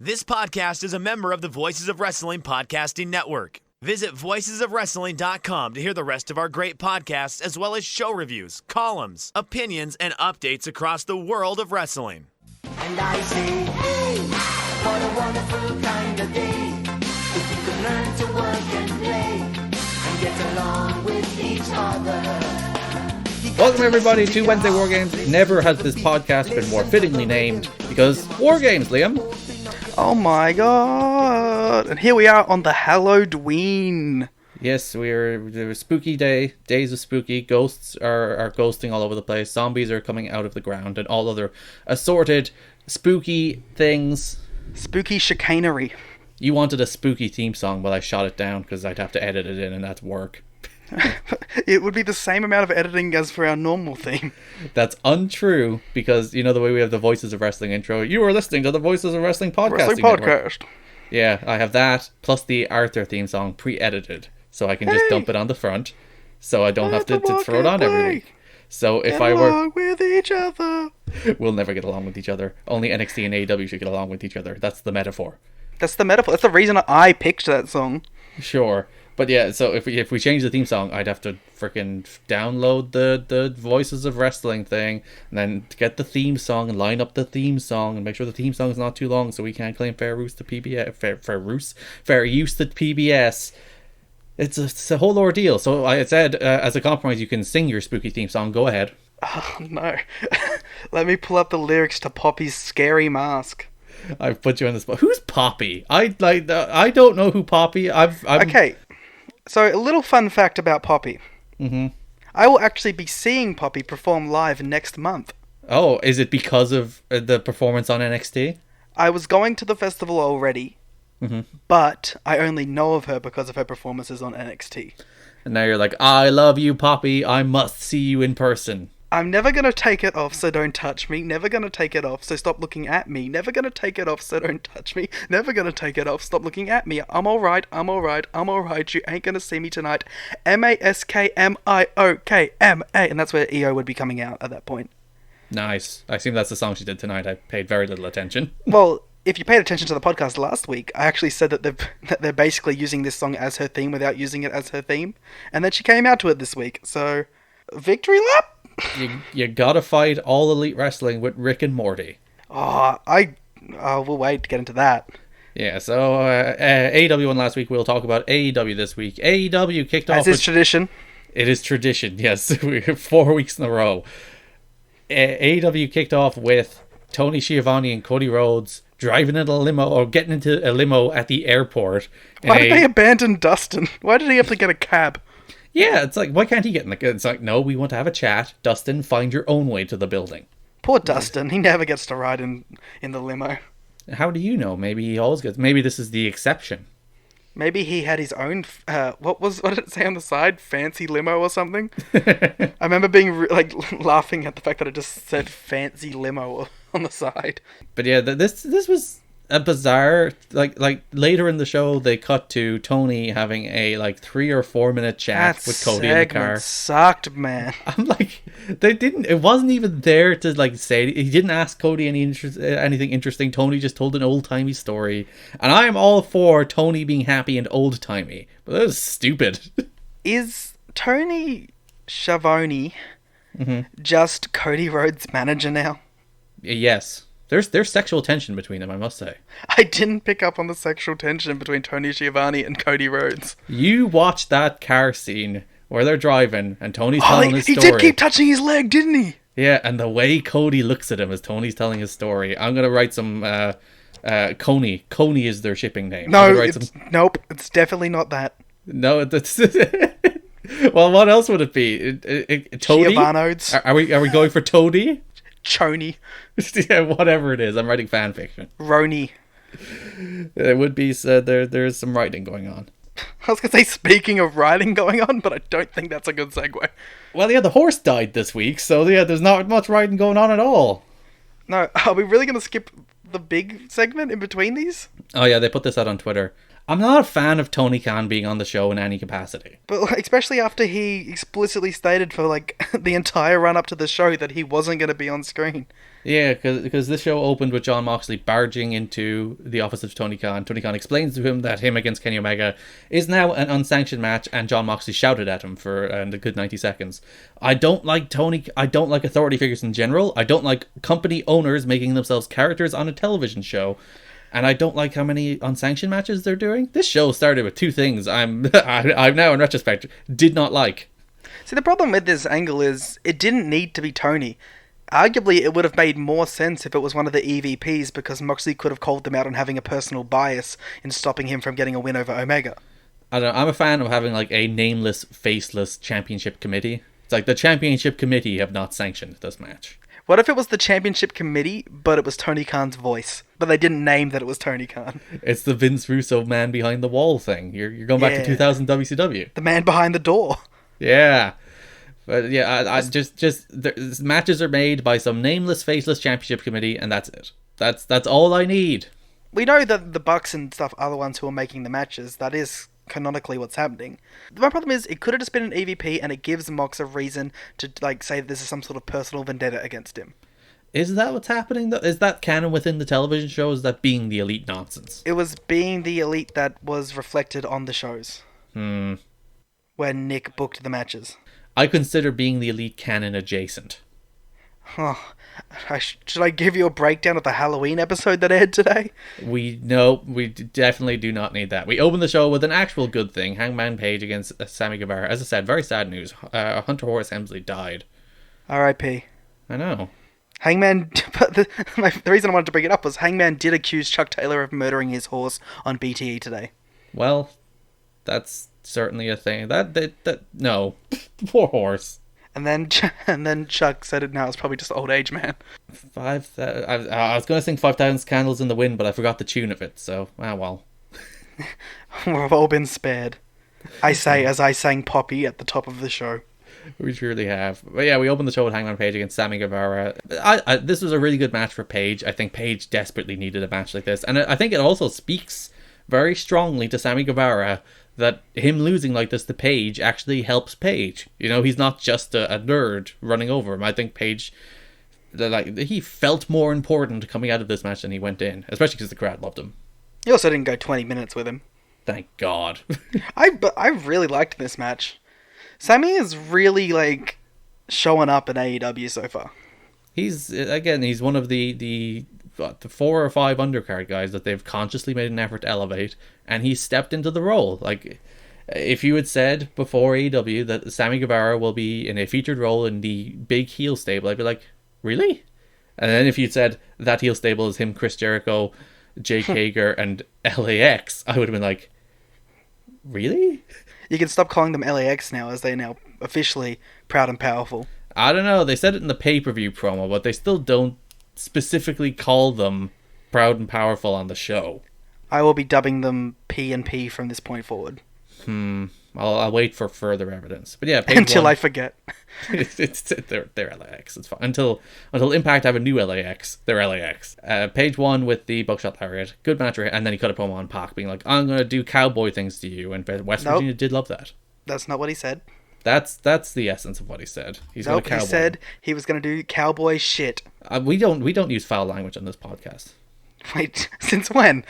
This podcast is a member of the Voices of Wrestling Podcasting Network. Visit voicesofwrestling.com to hear the rest of our great podcasts, as well as show reviews, columns, opinions, and updates across the world of wrestling. And I say, hey, what a wonderful kind of day. If we could learn to work and play and get along with each other. Welcome everybody to Wednesday War Games. Never has this podcast been more fittingly named because War Games, Liam. Oh my god! And here we are on the Halloween. Yes, we're spooky days of spooky. Ghosts are ghosting all over the place. Zombies are coming out of the ground and all other assorted spooky things. Spooky chicanery. You wanted a spooky theme song, but I shot it down because I'd have to edit it in, and that's work. It would be the same amount of editing as for our normal theme. That's untrue, because you know the way we have the Voices of Wrestling intro. You are listening to the Voices of Wrestling podcast. Yeah, I have that plus the Arthur theme song pre-edited, so I can just dump it on the front, so I don't have to throw it on every week. So if I were along with each other, we'll never get along with each other. Only NXT and AEW should get along with each other. That's the metaphor. That's the metaphor. That's the reason I picked that song. Sure. But yeah, so if we change the theme song, I'd have to freaking download the Voices of Wrestling thing, and then get the theme song and line up the theme song and make sure the theme song is not too long, so we can't claim fair use to PBS. Fair use to PBS. It's a whole ordeal. So I said, as a compromise, you can sing your spooky theme song. Go ahead. Oh no! Let me pull up the lyrics to Poppy's Scary Mask. I've put you on the spot. Who's Poppy? I don't know who Poppy. Okay. So, a little fun fact about Poppy. Mm-hmm. I will actually be seeing Poppy perform live next month. Oh, is it because of the performance on NXT? I was going to the festival already, but I only know of her because of her performances on NXT. And now you're like, I love you, Poppy. I must see you in person. I'm never going to take it off, so don't touch me. Never going to take it off, so stop looking at me. Never going to take it off, so don't touch me. Never going to take it off, stop looking at me. I'm alright, I'm alright, I'm alright. You ain't going to see me tonight. MASKMIOKMA. And that's where EO would be coming out at that point. Nice. I assume that's the song she did tonight. I paid very little attention. Well, if you paid attention to the podcast last week, I actually said that they're basically using this song as her theme without using it as her theme. And then she came out to it this week. So, victory lap? You gotta fight All Elite Wrestling with Rick and Morty. We'll wait to get into that. Yeah, so AEW won last week. We'll talk about AEW this week. AEW kicked off. As is tradition. It is tradition, yes. We're 4 weeks in a row. AEW kicked off with Tony Schiavone and Cody Rhodes driving in a limo, or getting into a limo at the airport. Why did they abandon Dustin? Why did he have to get a cab? Yeah, it's like, why can't he get in the... It's like, no, we want to have a chat. Dustin, find your own way to the building. Poor Dustin. He never gets to ride in the limo. How do you know? Maybe he always gets... Maybe this is the exception. Maybe he had his own... what did it say on the side? Fancy limo or something? I remember being laughing at the fact that it just said fancy limo on the side. But yeah, this was a bizarre... Like later in the show, they cut to Tony having a 3 or 4 minute chat with Cody in the car. That sucked, man. I'm like, they didn't... It wasn't even there to say... He didn't ask Cody anything interesting. Tony just told an old-timey story. And I am all for Tony being happy and old-timey. But that was stupid. Is Tony Schiavone just Cody Rhodes' manager now? Yes. There's sexual tension between them, I must say. I didn't pick up on the sexual tension between Tony Schiavone and Cody Rhodes. You watched that car scene where they're driving and Tony's telling his story. He did keep touching his leg, didn't he? Yeah, and the way Cody looks at him as Tony's telling his story. I'm going to write some... Coney. Coney is their shipping name. Nope, it's definitely not that. No, that's... Well, what else would it be? Toady? Schiavonodes. Are we going for Toady? Choney. Yeah, whatever it is. I'm writing fan fiction. Roni. It would be said there's some writing going on. I was going to say, speaking of writing going on, but I don't think that's a good segue. Well, yeah, the horse died this week, so yeah, there's not much writing going on at all. No, are we really going to skip the big segment in between these? Oh yeah, they put this out on Twitter. I'm not a fan of Tony Khan being on the show in any capacity. But like, especially after he explicitly stated for like the entire run up to the show that he wasn't going to be on screen. Yeah, because this show opened with Jon Moxley barging into the office of Tony Khan. Tony Khan explains to him that him against Kenny Omega is now an unsanctioned match, and Jon Moxley shouted at him for a good 90 seconds. I don't like authority figures in general. I don't like company owners making themselves characters on a television show. And I don't like how many unsanctioned matches they're doing. This show started with two things I'm now, in retrospect, did not like. See, the problem with this angle is it didn't need to be Tony. Arguably, it would have made more sense if it was one of the EVPs, because Moxley could have called them out on having a personal bias in stopping him from getting a win over Omega. I don't know, I'm a fan of having like a nameless, faceless championship committee. It's like the championship committee have not sanctioned this match. What if it was the championship committee, but it was Tony Khan's voice? But they didn't name that it was Tony Khan. It's the Vince Russo man behind the wall thing. You're going back to 2000 WCW. The man behind the door. Yeah. But yeah, matches are made by some nameless, faceless championship committee, and that's it. That's all I need. We know that the Bucks and stuff are the ones who are making the matches. That is canonically what's happening. My problem is it could have just been an EVP, and it gives Mox a reason to like say this is some sort of personal vendetta against him. Is that what's happening though? Is that canon within the television show? Is that being the elite nonsense? It was being the elite that was reflected on the shows. Where Nick booked the matches. I consider being the elite canon adjacent. Oh, should I give you a breakdown of the Halloween episode that aired today? We definitely do not need that. We open the show with an actual good thing. Hangman Page against Sammy Guevara. As I said, very sad news. Hunter Horace Hemsley died. R.I.P. I know. Hangman, but the reason I wanted to bring it up was Hangman did accuse Chuck Taylor of murdering his horse on BTE today. Well, that's certainly a thing. No. Poor horse. And then Chuck said it now. It's probably just old age, man. I was going to sing 5,000 Candles in the Wind, but I forgot the tune of it, so, well. We've all been spared. I say as I sang Poppy at the top of the show. We truly have. But yeah, we opened the show with Hangman Page against Sammy Guevara. This was a really good match for Page. I think Page desperately needed a match like this. And I think it also speaks very strongly to Sammy Guevara that him losing like this to Page actually helps Page. You know, he's not just a nerd running over him. I think Page, he felt more important coming out of this match than he went in, especially because the crowd loved him. He also didn't go 20 minutes with him. Thank God. I really liked this match. Sammy is really showing up in AEW so far. He's one of the 4 or 5 undercard guys that they've consciously made an effort to elevate, and he's stepped into the role. Like, if you had said before AEW that Sammy Guevara will be in a featured role in the big heel stable, I'd be like, really? And then if you'd said that heel stable is him, Chris Jericho, Jake Hager, and LAX, I would have been like, really? You can stop calling them LAX now, as they're now officially proud and powerful. I don't know, they said it in the pay-per-view promo, but they still don't specifically call them proud and powerful on the show. I will be dubbing them P&P from this point forward. I'll wait for further evidence. But yeah, until I forget. they're LAX. It's fine. Until Impact have a new LAX, they're LAX. Page 1 with the Buckshot Lariat. Good match, and then he cut a promo on Pac being like, I'm going to do cowboy things to you. And West Virginia did love that. That's not what he said. That's the essence of what he said. He said he was going to do cowboy shit. We don't use foul language on this podcast. Wait, since when?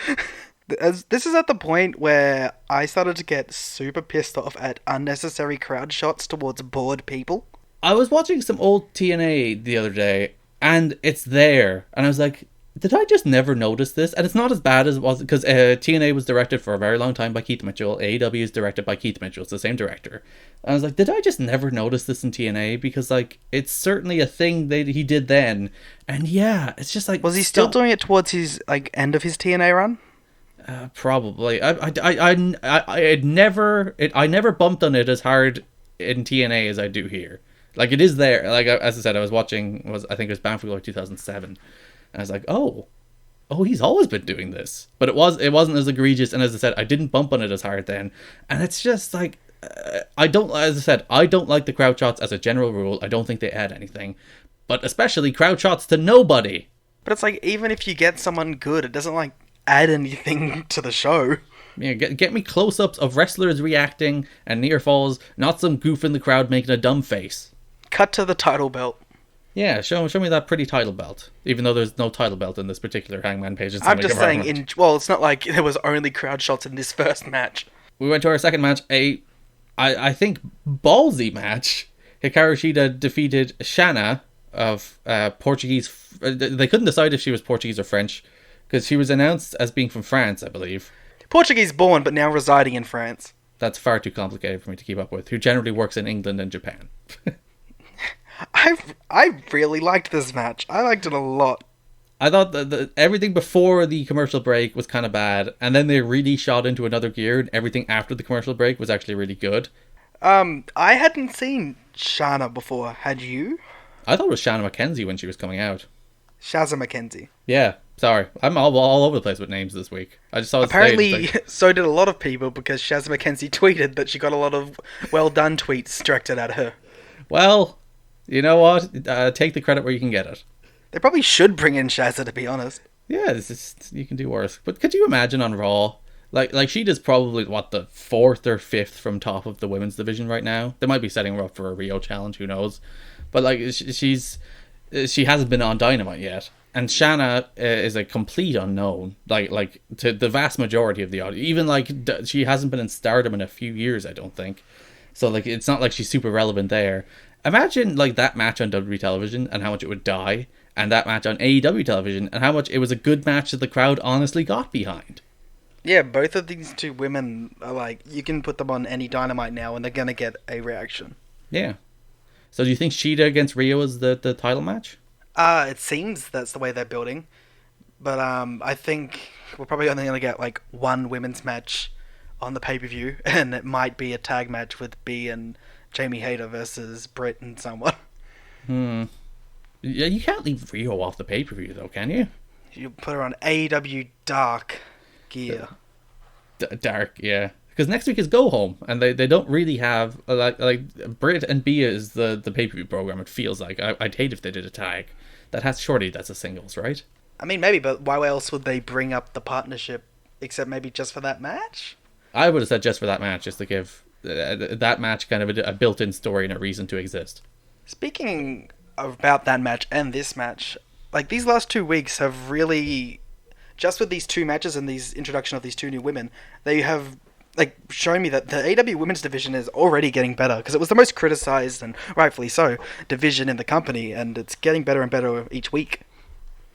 This is at the point where I started to get super pissed off at unnecessary crowd shots towards bored people. I was watching some old TNA the other day, and it's there, and I was like, did I just never notice this? And it's not as bad as it was, because TNA was directed for a very long time by Keith Mitchell. AEW is directed by Keith Mitchell. It's the same director. And I was like, did I just never notice this in TNA? Because, it's certainly a thing that he did then. And yeah, it's just like... Was he still doing it towards his, end of his TNA run? Probably. I never bumped on it as hard in TNA as I do here. It is there. As I said, I think it was Bound for Glory 2007. And I was like, oh, he's always been doing this. But it wasn't as egregious, and as I said, I didn't bump on it as hard then. And it's just I don't like the crowd shots as a general rule. I don't think they add anything. But especially crowd shots to nobody. But it's even if you get someone good, it doesn't add anything to the show. Yeah, get me close-ups of wrestlers reacting and near falls, not some goof in the crowd making a dumb face. Cut to the title belt. Yeah, show me that pretty title belt. Even though there's no title belt in this particular Hangman Page. I'm just saying, it's not like there was only crowd shots in this first match. We went to our second match, I think, ballsy match. Hikaru Shida defeated Shanna of Portuguese. They couldn't decide if she was Portuguese or French, because she was announced as being from France, I believe. Portuguese born, but now residing in France. That's far too complicated for me to keep up with. Who generally works in England and Japan. I really liked this match. I liked it a lot. I thought that everything before the commercial break was kind of bad, and then they really shot into another gear, and everything after the commercial break was actually really good. I hadn't seen Shanna before. Had you? I thought it was Shanna McKenzie when she was coming out. Shazza McKenzie. Yeah, sorry. I'm all over the place with names this week. I just saw it. Apparently, so did a lot of people, because Shazza McKenzie tweeted that she got a lot of well done tweets directed at her. Well, you know what? Take the credit where you can get it. They probably should bring in Shazza, to be honest. Yeah, you can do worse. But could you imagine on Raw? Like she does probably, the 4th or 5th from top of the women's division right now. They might be setting her up for a Rio challenge, who knows? But she hasn't been on Dynamite yet. And Shanna is a complete unknown, like to the vast majority of the audience. Even she hasn't been in Stardom in a few years, I don't think. So it's not like she's super relevant there. Imagine that match on WWE television and how much it would die, and that match on AEW television and how much it was a good match that the crowd honestly got behind. Yeah, both of these two women are you can put them on any Dynamite now and they're gonna get a reaction. Yeah. So do you think Shida against Rio is the title match? It seems that's the way they're building, but I think we're probably only gonna get one women's match on the pay-per-view, and it might be a tag match with B and Jamie Hayter versus Britt and someone. Yeah, you can't leave Rio off the pay-per-view though, can you? You put her on AEW Dark gear. Dark, yeah. Because next week is Go Home, and they don't really have Britt and Bia is the pay-per-view program. It feels like I'd hate if they did a tag. That's a singles, right? I mean, maybe, but why else would they bring up the partnership except maybe just for that match? I would have said just for that match, just to give that match kind of a built-in story and a reason to exist. Speaking about that match and this match, these last 2 weeks have really, just with these two matches and these introduction of these two new women, they have shown me that the AEW women's division is already getting better, because it was the most criticized, and rightfully so, division in the company, and it's getting better and better each week.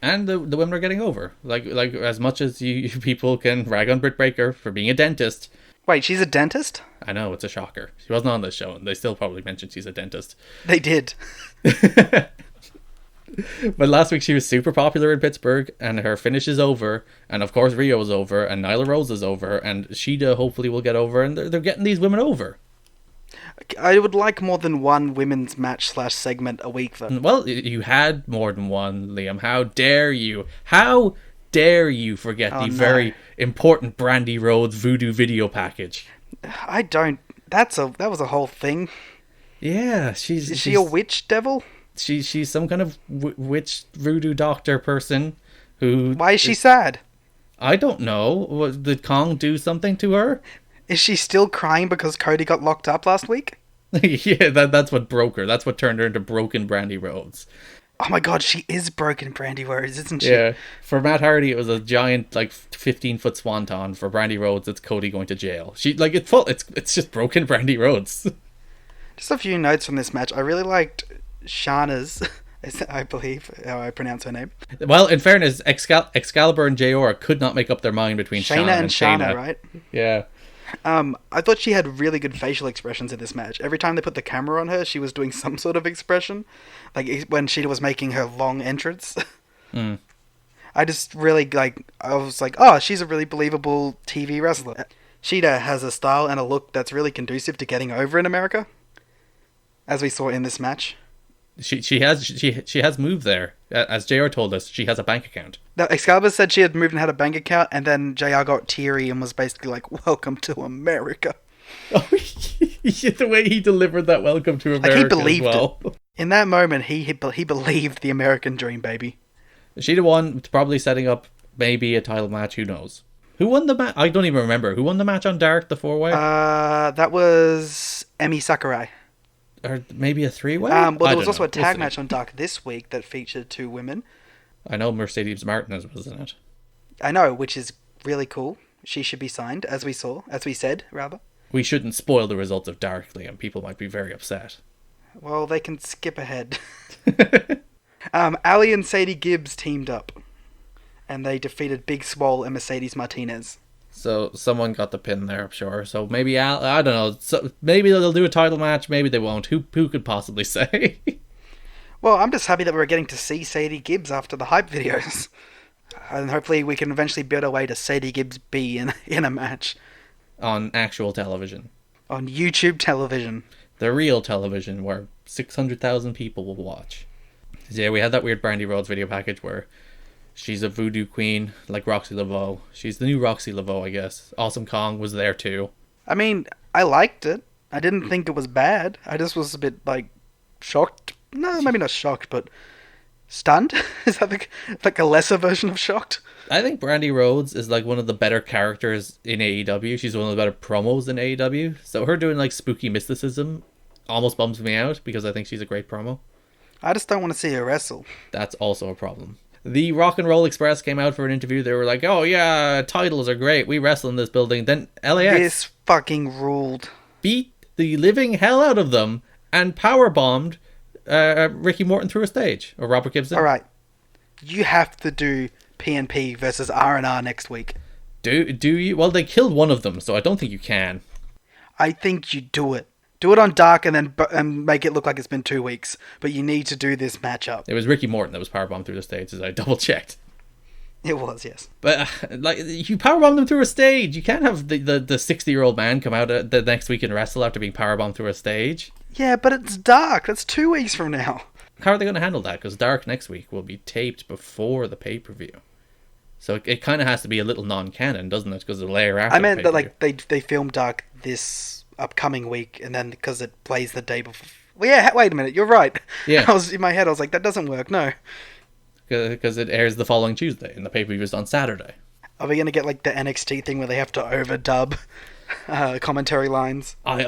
And the women are getting over. As much as you people can rag on Britt Baker for being a dentist. Wait, she's a dentist? I know, it's a shocker. She wasn't on this show, and they still probably mentioned she's a dentist. They did. But last week she was super popular in Pittsburgh, and her finish is over, and of course Rio is over, and Nyla Rose is over, and Shida hopefully will get over, and they're getting these women over. I would like more than one women's match / segment a week, though. Well, you had more than one, Liam. How dare you? How dare you forget very important Brandy Rhodes voodoo video package? I don't. That was a whole thing. Yeah, Is she a witch devil? She's some kind of witch voodoo doctor person who... Why is she sad? I don't know. Did Kong do something to her? Is she still crying because Cody got locked up last week? Yeah, that's what broke her. That's what turned her into broken Brandy Rhodes. Oh my god, she is broken Brandy Rhodes, isn't she? Yeah. For Matt Hardy, it was a giant, 15-foot swanton. For Brandy Rhodes, it's Cody going to jail. It's just broken Brandy Rhodes. Just a few notes from this match. I really liked Shana's, I believe how I pronounce her name. Well, in fairness, Excalibur and JR could not make up their mind between Shayna and Shayna, right? Yeah. I thought she had really good facial expressions in this match. Every time they put the camera on her, she was doing some sort of expression. When Shida was making her long entrance. I just really, I was like, oh, she's a really believable TV wrestler. Shida has a style and a look that's really conducive to getting over in America, as we saw in this match. She has moved there. As JR told us, she has a bank account. Now, Excalibur said she had moved and had a bank account, and then JR got teary and was basically like, welcome to America. Oh, the way he delivered that welcome to America, he believed as well. it. In that moment, he believed the American dream, baby. She'd have won, probably setting up maybe a title match, who knows. Who won the match? I don't even remember. Who won the match on Dark, the 4-way? That was Emi Sakurai. Or maybe a 3-way? Well, there was also a tag match on Dark this week that featured 2 women. I know Mercedes Martinez was in it. I know, which is really cool. She should be signed, as we said, rather. We shouldn't spoil the results of Dark, Liam. People might be very upset. Well, they can skip ahead. Ali and Sadie Gibbs teamed up, and they defeated Big Swole and Mercedes Martinez. So someone got the pin there, I'm sure. So maybe I don't know. So maybe they'll do a title match. Maybe they won't. Who could possibly say? Well, I'm just happy that we're getting to see Sadie Gibbs after the hype videos, and hopefully we can eventually build our way to Sadie Gibbs B in a match On actual television. on YouTube television. The real television where 600,000 people will watch. Yeah, we had that weird Brandy Rhodes video package where she's a voodoo queen like Roxy Laveau. She's the new Roxy Laveau, I guess. Awesome Kong was there too. I mean, I liked it. I didn't think it was bad. I just was a bit, shocked. No, maybe not shocked, but stunned? Is that like a lesser version of shocked? I think Brandy Rhodes is like one of the better characters in AEW. She's one of the better promos in AEW. So her doing like spooky mysticism almost bums me out because I think she's a great promo. I just don't want to see her wrestle. That's also a problem. The Rock and Roll Express came out for an interview. They were like, oh yeah, titles are great. We wrestle in this building. Then LAX This fucking ruled. beat the living hell out of them and powerbombed Ricky Morton through a stage. Or Robert Gibson. Alright. You have to do PNP versus R&R next week. Do you? Well, they killed one of them, so I don't think you can. I think you do it. Do it on Dark and then make it look like it's been 2 weeks. But you need to do this matchup. It was Ricky Morton that was powerbombed through the stage, as I double checked. It was, yes. But you powerbomb them through a stage. You can't have the 60-year-old man come out the next week and wrestle after being powerbombed through a stage. Yeah, but it's Dark. That's 2 weeks from now. How are they going to handle that? Because Dark next week will be taped before the pay-per-view. So it kind of has to be a little non-canon, doesn't it? Because the layer after I meant the that they filmed Dark this upcoming week, and then because it plays the day before. Well, yeah. Wait a minute. You're right. Yeah. I was in my head. I was like, that doesn't work. No. Because it airs the following Tuesday, and the pay-per-view is on Saturday. Are we gonna get like the NXT thing where they have to overdub commentary lines? I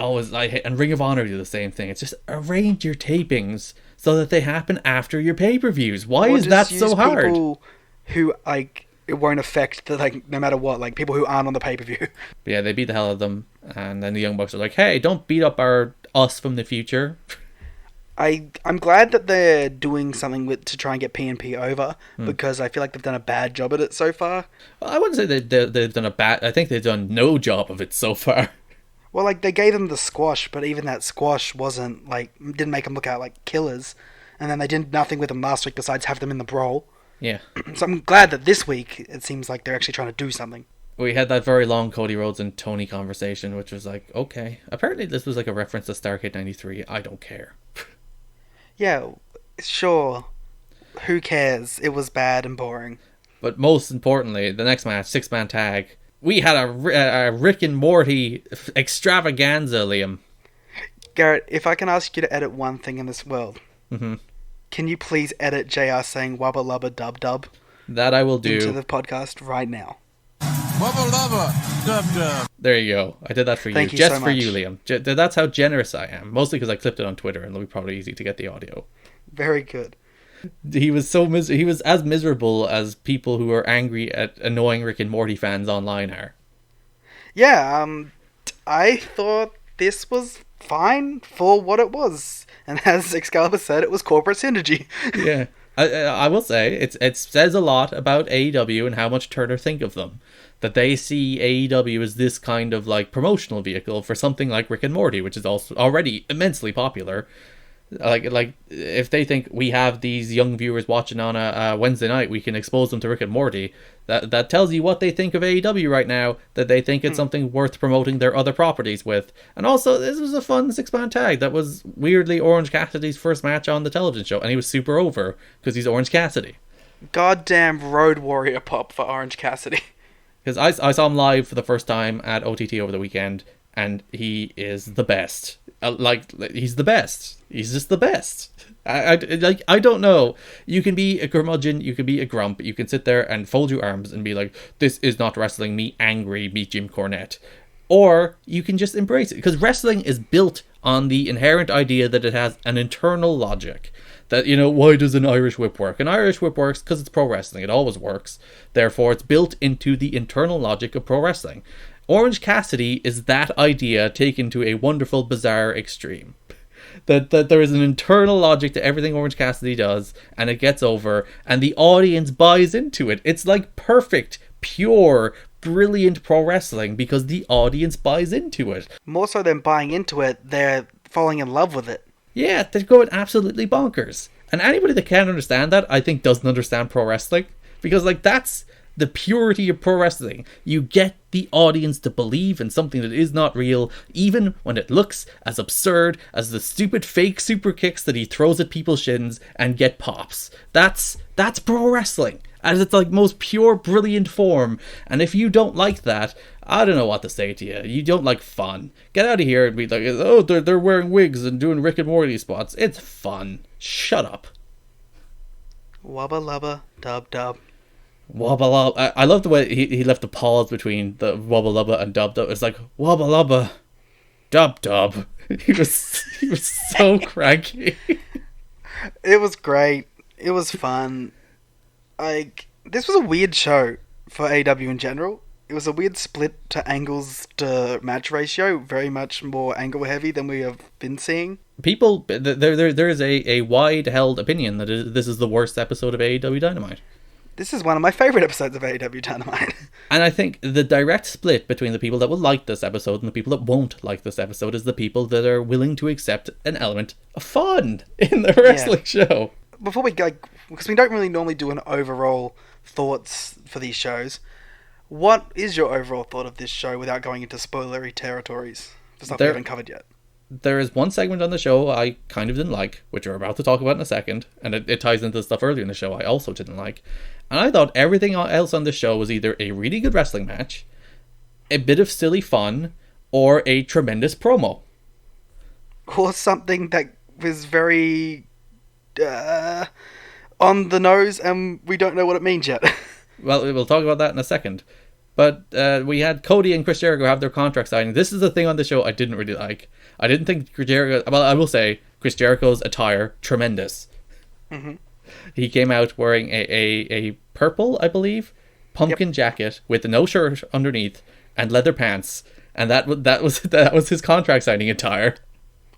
hate, and Ring of Honor do the same thing. It's just arrange your tapings so that they happen after your pay-per-views. Why Or is that just so use hard? People who it won't affect no matter what, people who aren't on the pay-per-view. But yeah, they beat the hell out of them, and then the Young Bucks are like, hey, don't beat up us from the future. I'm glad that they're doing something to try and get PNP over, because I feel like they've done a bad job at it so far. Well, I wouldn't say they've done a bad... I think they've done no job of it so far. Well, they gave them the squash, but even that squash wasn't, didn't make them look out like killers. And then they did nothing with them last week besides have them in the brawl. Yeah. So I'm glad that this week it seems like they're actually trying to do something. We had that very long Cody Rhodes and Tony conversation, which was like, okay. Apparently this was like a reference to Starrcade 93. I don't care. Yeah, sure. Who cares? It was bad and boring. But most importantly, the next match, 6-man tag. We had a Rick and Morty extravaganza, Liam. Garrett, if I can ask you to edit one thing in this world, can you please edit JR saying wubba lubba dub dub That I will do. into the podcast right now? Wubba lubba, dub dub. There you go. I did that for you. Thank you Just so for much. you, Liam. That's how generous I am. Mostly because I clipped it on Twitter and it'll be probably easy to get the audio. Very good. He was so he was as miserable as people who are angry at annoying Rick and Morty fans online are. Yeah, I thought this was fine for what it was. And as Excalibur said, it was corporate synergy. Yeah. I will say, it says a lot about AEW and how much Turner think of them. That they see AEW as this kind of promotional vehicle for something like Rick and Morty, which is also already immensely popular. Like if they think we have these young viewers watching on a Wednesday night, we can expose them to Rick and Morty. That tells you what they think of AEW right now. That they think it's something worth promoting their other properties with. And also, this was a fun 6-man tag. That was weirdly Orange Cassidy's first match on the television show, and he was super over because he's Orange Cassidy. Goddamn Road Warrior pop for Orange Cassidy. Because I saw him live for the first time at OTT over the weekend. and he is the best. He's the best. He's just the best. I don't know. You can be a curmudgeon, you can be a grump, you can sit there and fold your arms and be like, this is not wrestling, me angry, me Jim Cornette. Or you can just embrace it, because wrestling is built on the inherent idea that it has an internal logic. That, why does an Irish whip work? An Irish whip works because it's pro wrestling. It always works. Therefore, it's built into the internal logic of pro wrestling. Orange Cassidy is that idea taken to a wonderful, bizarre extreme. That there is an internal logic to everything Orange Cassidy does, and it gets over, and the audience buys into it. It's like perfect, pure, brilliant pro wrestling because the audience buys into it. More so than buying into it, they're falling in love with it. Yeah, they're going absolutely bonkers. And anybody that can't understand that, I think doesn't understand pro wrestling. Because, that's the purity of pro wrestling. You get the audience to believe in something that is not real, even when it looks as absurd as the stupid fake super kicks that he throws at people's shins and get pops. That's pro wrestling. As its most pure, brilliant form. And if you don't like that, I don't know what to say to you. You don't like fun. Get out of here and be like, oh, they're wearing wigs and doing Rick and Morty spots. It's fun. Shut up. Wubba lubba, dub dub. Wubba lubba. I love the way he left the pause between the wubba lubba and dub dub. It's like, wubba lubba, dub dub. He was so cranky. It was great. It was fun. This was a weird show for AEW in general. It was a weird split to angles to match ratio, very much more angle heavy than we have been seeing. People, there is a wide held opinion that this is the worst episode of AEW Dynamite. This is one of my favourite episodes of AEW Dynamite. And I think the direct split between the people that will like this episode and the people that won't like this episode is the people that are willing to accept an element of fun in the wrestling show. Before we go, because we don't really normally do an overall thoughts for these shows, what is your overall thought of this show without going into spoilery territories for stuff we haven't covered yet? There is one segment on the show I kind of didn't like, which we're about to talk about in a second, and it ties into the stuff earlier in the show I also didn't like. And I thought everything else on the show was either a really good wrestling match, a bit of silly fun, or a tremendous promo. Or something that was very on the nose and we don't know what it means yet. Well, we'll talk about that in a second. But we had Cody and Chris Jericho have their contract signing. This is the thing on the show I didn't really like. I didn't think Chris Jericho... Well, I will say, Chris Jericho's attire, tremendous. Mm-hmm. He came out wearing a purple, I believe, pumpkin jacket with no shirt underneath and leather pants. And that was his contract signing attire.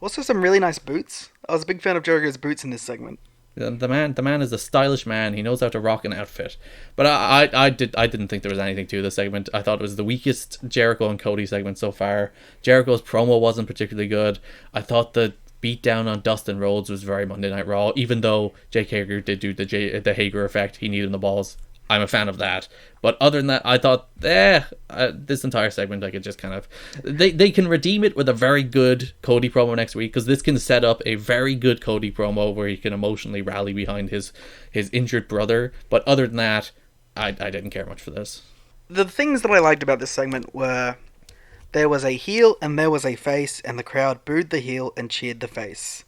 Also some really nice boots. I was a big fan of Jericho's boots in this segment. The man is a stylish man. He knows how to rock an outfit. But I didn't think there was anything to this segment. I thought it was the weakest Jericho and Cody segment so far. Jericho's promo wasn't particularly good. I thought the beatdown on Dustin Rhodes was very Monday Night Raw, even though Jake Hager did do the Hager effect. He needed the balls. I'm a fan of that. But other than that, I thought, this entire segment, I could just kind of... They can redeem it with a very good Cody promo next week, because this can set up a very good Cody promo where he can emotionally rally behind his injured brother. But other than that, I didn't care much for this. The things that I liked about this segment were there was a heel and there was a face, and the crowd booed the heel and cheered the face.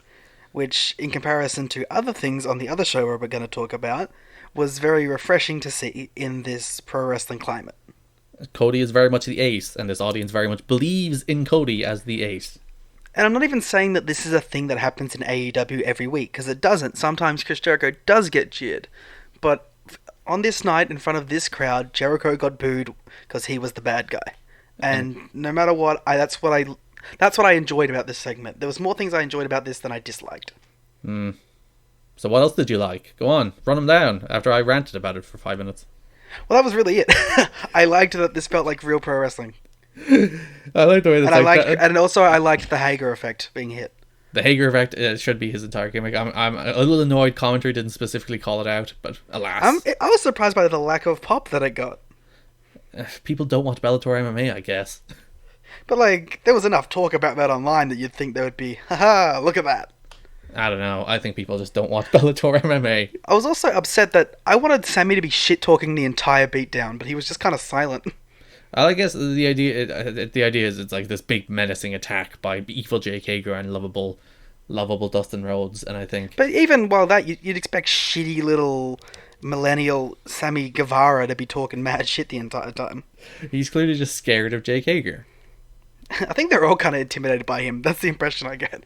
Which, in comparison to other things on the other show we're going to talk about, was very refreshing to see in this pro wrestling climate. Cody is very much the ace, and this audience very much believes in Cody as the ace. And I'm not even saying that this is a thing that happens in AEW every week, because it doesn't. Sometimes Chris Jericho does get cheered. But on this night, in front of this crowd, Jericho got booed because he was the bad guy. And no matter what, that's what I enjoyed about this segment. There was more things I enjoyed about this than I disliked. So what else did you like? Go on, run them down after I ranted about it for 5 minutes. Well, that was really it. I liked that this felt like real pro wrestling. I like the way this... And also I liked the Hager effect being hit. The Hager effect should be his entire gimmick. I'm a little annoyed commentary didn't specifically call it out, but alas. I was surprised by the lack of pop that it got. People don't watch Bellator MMA, I guess. But, there was enough talk about that online that you'd think there would be, haha, look at that. I don't know. I think people just don't watch Bellator MMA. I was also upset that I wanted Sammy to be shit-talking the entire beatdown, but he was just kind of silent. I guess the idea is it's like this big menacing attack by evil Jake Hager and lovable Dustin Rhodes, and I think. But even while that, you'd expect shitty little millennial Sammy Guevara to be talking mad shit the entire time. He's clearly just scared of Jake Hager. I think they're all kind of intimidated by him. That's the impression I get.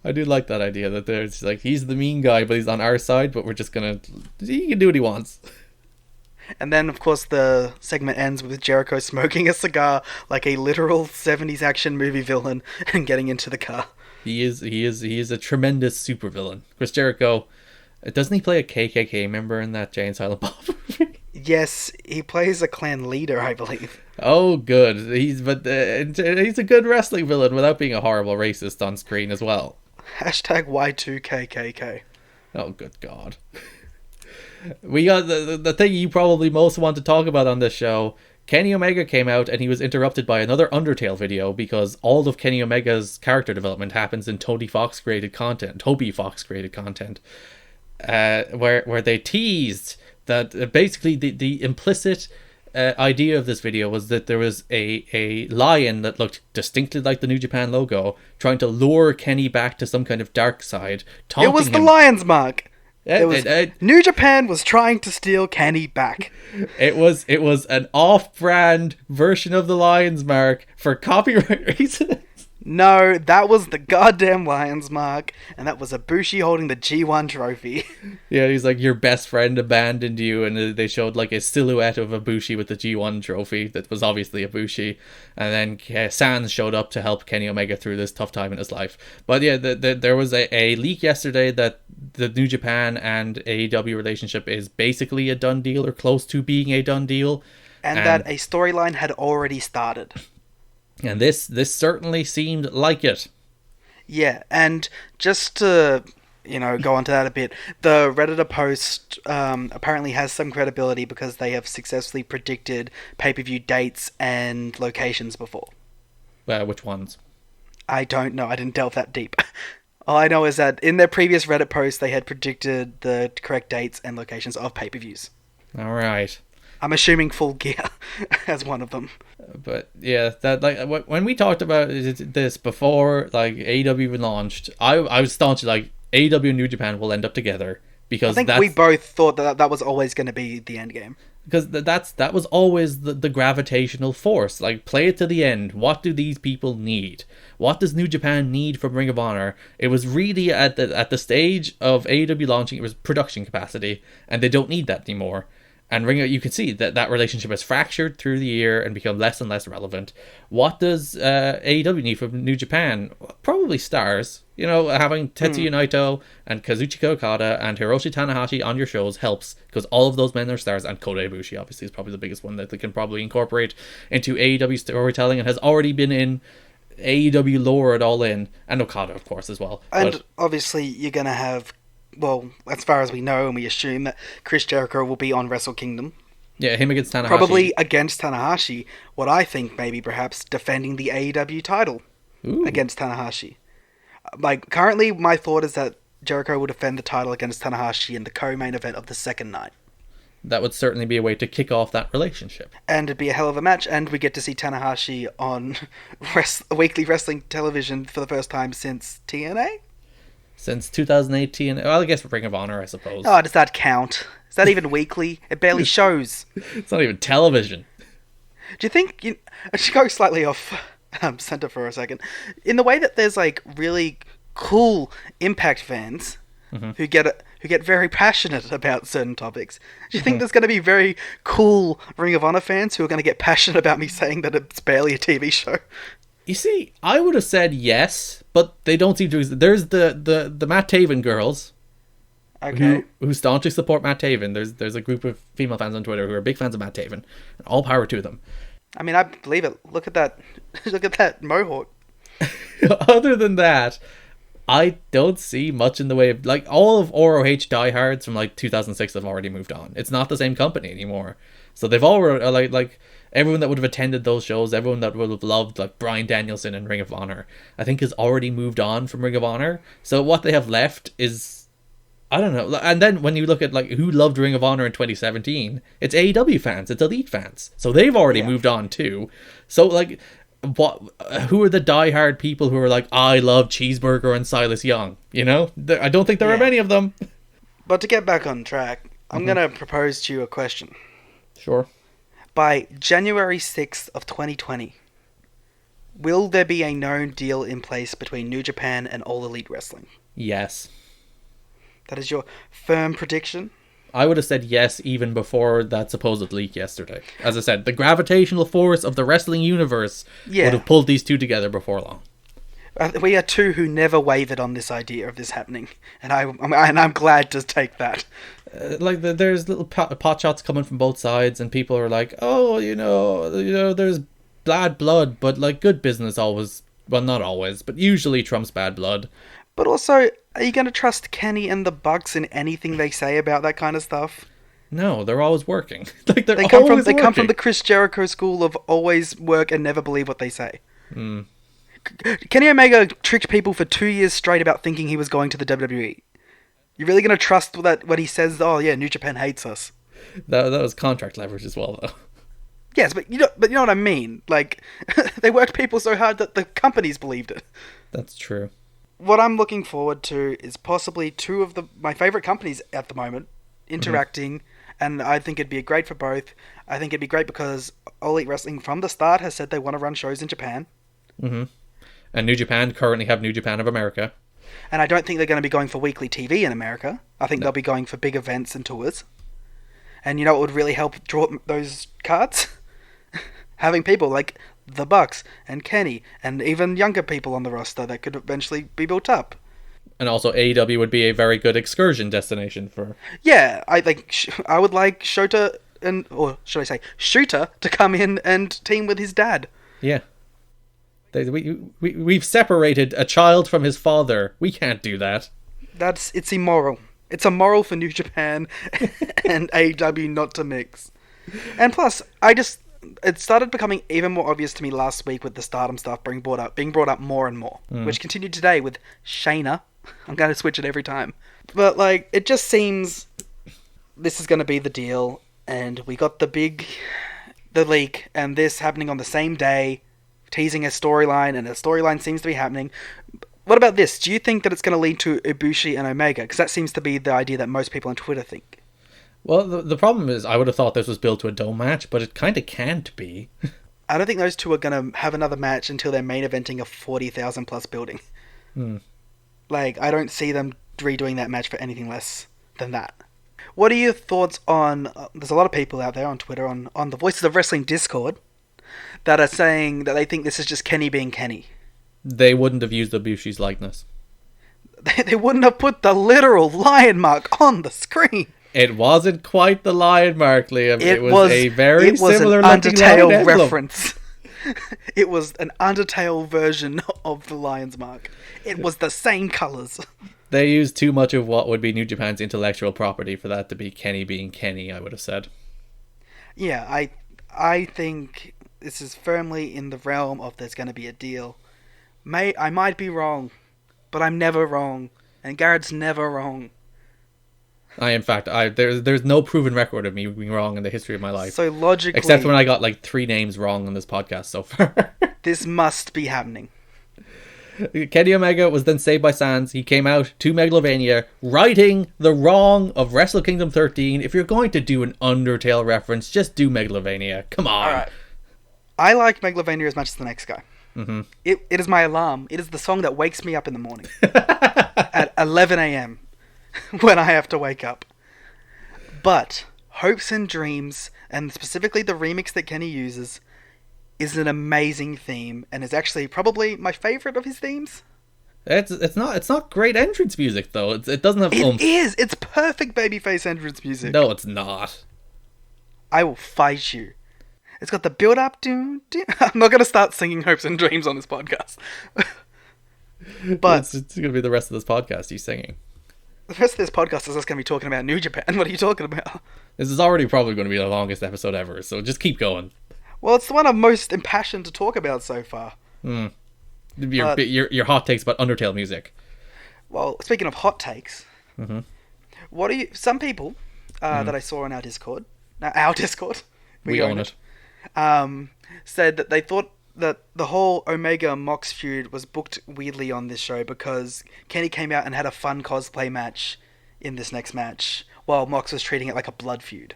I do like that idea that there's like he's the mean guy, but he's on our side. But we're just gonna he can do what he wants. And then, of course, the segment ends with Jericho smoking a cigar like a literal 70s action movie villain and getting into the car. He is a tremendous supervillain. Chris Jericho, doesn't he play a KKK member in that Jay and Silent Bob movie? Yes, he plays a clan leader, I believe. Oh, good. He's a good wrestling villain without being a horrible racist on screen as well. Hashtag Y2KKK. Oh, good God. We got the thing you probably most want to talk about on this show. Kenny Omega came out and he was interrupted by another Undertale video because all of Kenny Omega's character development happens in Toby Fox created content, where they teased that basically the implicit idea of this video was that there was a lion that looked distinctly like the New Japan logo trying to lure Kenny back to some kind of dark side. It was the lion's mark. New Japan was trying to steal Kenny back. It was an off-brand version of the lion's mark for copyright reasons. No, that was the goddamn lion's mark, and that was Ibushi holding the G1 trophy. Yeah, he's like, your best friend abandoned you, and they showed like a silhouette of Ibushi with the G1 trophy that was obviously Ibushi, and then Sans showed up to help Kenny Omega through this tough time in his life. But yeah, there was a leak yesterday that the New Japan and AEW relationship is basically a done deal or close to being a done deal. And that a storyline had already started. And this certainly seemed like it. Yeah, and just to, go onto that a bit, the Redditor post apparently has some credibility because they have successfully predicted pay-per-view dates and locations before. Which ones? I don't know. I didn't delve that deep. All I know is that in their previous Reddit posts, they had predicted the correct dates and locations of pay-per-views. All right. I'm assuming Full Gear as one of them. But yeah, that like when we talked about this before, like AEW even launched, I was staunchly like AEW and New Japan will end up together because I think we both thought that was always going to be the end game. Because that was always the gravitational force. Like, play it to the end. What do these people need? What does New Japan need from Ring of Honor? It was really at the stage of AEW launching, it was production capacity, and they don't need that anymore. And you can see that relationship has fractured through the year and become less and less relevant. What does AEW need from New Japan? Probably stars. Having Tetsuya Naito and Kazuchika Okada and Hiroshi Tanahashi on your shows helps because all of those men are stars. And Kota Ibushi obviously is probably the biggest one that they can probably incorporate into AEW storytelling and has already been in AEW lore at All In. And Okada, of course, as well. And obviously you're going to have... Well, as far as we know, and we assume that Chris Jericho will be on Wrestle Kingdom. Yeah, him against Tanahashi. Probably against Tanahashi. What I think maybe perhaps defending the AEW title against Tanahashi. Like, currently my thought is that Jericho will defend the title against Tanahashi in the co-main event of the second night. That would certainly be a way to kick off that relationship. And it'd be a hell of a match, and we get to see Tanahashi on weekly wrestling television for the first time since TNA? Since 2018, well, I guess Ring of Honor, I suppose. Oh, does that count? Is that even weekly? It barely shows. It's not even television. Do you think... I should go slightly off center for a second. In the way that there's, like, really cool Impact fans who get very passionate about certain topics, do you think there's going to be very cool Ring of Honor fans who are going to get passionate about me saying that it's barely a TV show? You see, I would have said yes, but they don't seem to. There's the Matt Taven girls, okay, who staunchly support Matt Taven. There's a group of female fans on Twitter who are big fans of Matt Taven. And all power to them. I mean, I believe it. Look at that. Look at that mohawk. Other than that, I don't see much in the way of, like, all of ROH diehards from like 2006 have already moved on. It's not the same company anymore. So they've all like everyone that would have attended those shows, everyone that would have loved like Bryan Danielson and Ring of Honor, I think has already moved on from Ring of Honor. So what they have left is I don't know. And then when you look at like who loved Ring of Honor in 2017, it's AEW fans, it's Elite fans. So they've already moved on too. So like, who are the diehard people who are like, I love Cheeseburger and Silas Young? You know, I don't think there are many of them. But to get back on track, I'm going to propose to you a question. Sure. By January 6th of 2020, will there be a known deal in place between New Japan and All Elite Wrestling? Yes. That is your firm prediction? I would have said yes even before that supposed leak yesterday. As I said, the gravitational force of the wrestling universe would have pulled these two together before long. We are two who never wavered on this idea of this happening, and I'm glad to take that. There's little pot shots coming from both sides, and people are like, "Oh, you know, there's bad blood, but like good business always, well, not always, but usually trumps bad blood." But also, are you going to trust Kenny and the Bucks in anything they say about that kind of stuff? No, they're always working. They come from the Chris Jericho school of always work and never believe what they say. Kenny Omega tricked people for 2 years straight about thinking he was going to the WWE. You're really going to trust that when he says, "Oh yeah, New Japan hates us"? That was contract leverage as well, though. Yes, but you know what I mean. Like, they worked people so hard that the companies believed it. That's true. What I'm looking forward to is possibly two of my favorite companies at the moment interacting, and I think it'd be great for both. I think it'd be great because All Elite Wrestling from the start has said they want to run shows in Japan. And New Japan currently have New Japan of America. And I don't think they're going to be going for weekly TV in America. I think they'll be going for big events and tours. And you know what would really help draw those cards? Having people like the Bucks and Kenny and even younger people on the roster that could eventually be built up. And also AEW would be a very good excursion destination for... Yeah, I would like Shota or should I say Shooter to come in and team with his dad. Yeah. We've separated a child from his father. We can't do that. It's immoral. It's immoral for New Japan and AEW not to mix. And plus, it started becoming even more obvious to me last week with the Stardom stuff being brought up more and more, which continued today with Shayna. I'm going to switch it every time. But like, it just seems this is going to be the deal, and we got the leak, and this happening on the same day, teasing a storyline, and a storyline seems to be happening. What about this? Do you think that it's going to lead to Ibushi and Omega? Because that seems to be the idea that most people on Twitter think. Well, the problem is, I would have thought this was built to a dome match, but it kind of can't be. I don't think those two are going to have another match until they're main eventing a 40,000 plus building. Like, I don't see them redoing that match for anything less than that. What are your thoughts on... there's a lot of people out there on Twitter, on the Voices of Wrestling Discord, that are saying that they think this is just Kenny being Kenny. They wouldn't have used Ibushi's likeness. They wouldn't have put the literal lion mark on the screen. It wasn't quite the lion mark, Liam. It was a very similar an Undertale reference. It was an Undertale version of the lion's mark. It was the same colours. They used too much of what would be New Japan's intellectual property for that to be Kenny being Kenny, I would have said. Yeah, I think this is firmly in the realm of there's going to be a deal. I might be wrong, but I'm never wrong, and Garrett's never wrong. There's no proven record of me being wrong in the history of my life. So logically... Except when I got like 3 names wrong on this podcast so far. This must be happening. Kenny Omega was then saved by Sans. He came out to Megalovania, righting the wrong of Wrestle Kingdom 13. If you're going to do an Undertale reference, just do Megalovania. Come on. Alright. I like Megalovania as much as the next guy. It is my alarm. It is the song that wakes me up in the morning. At 11 a.m. when I have to wake up. But Hopes and Dreams, and specifically the remix that Kenny uses, is an amazing theme, and is actually probably my favourite of his themes. It's not great entrance music though. It doesn't have oomph. It is. It's perfect babyface entrance music. No, it's not. I will fight you. It's got the build up. I'm not going to start singing Hopes and Dreams on this podcast. But it's going to be the rest of this podcast. You singing. The rest of this podcast is just going to be talking about New Japan. What are you talking about? This is already probably going to be the longest episode ever, so just keep going. Well, it's the one I'm most impassioned to talk about so far. Your hot takes about Undertale music. Well, speaking of hot takes, what do you? Some people that I saw on our Discord, We own it. Said that they thought that the whole Omega Mox feud was booked weirdly on this show because Kenny came out and had a fun cosplay match in this next match, while Mox was treating it like a blood feud.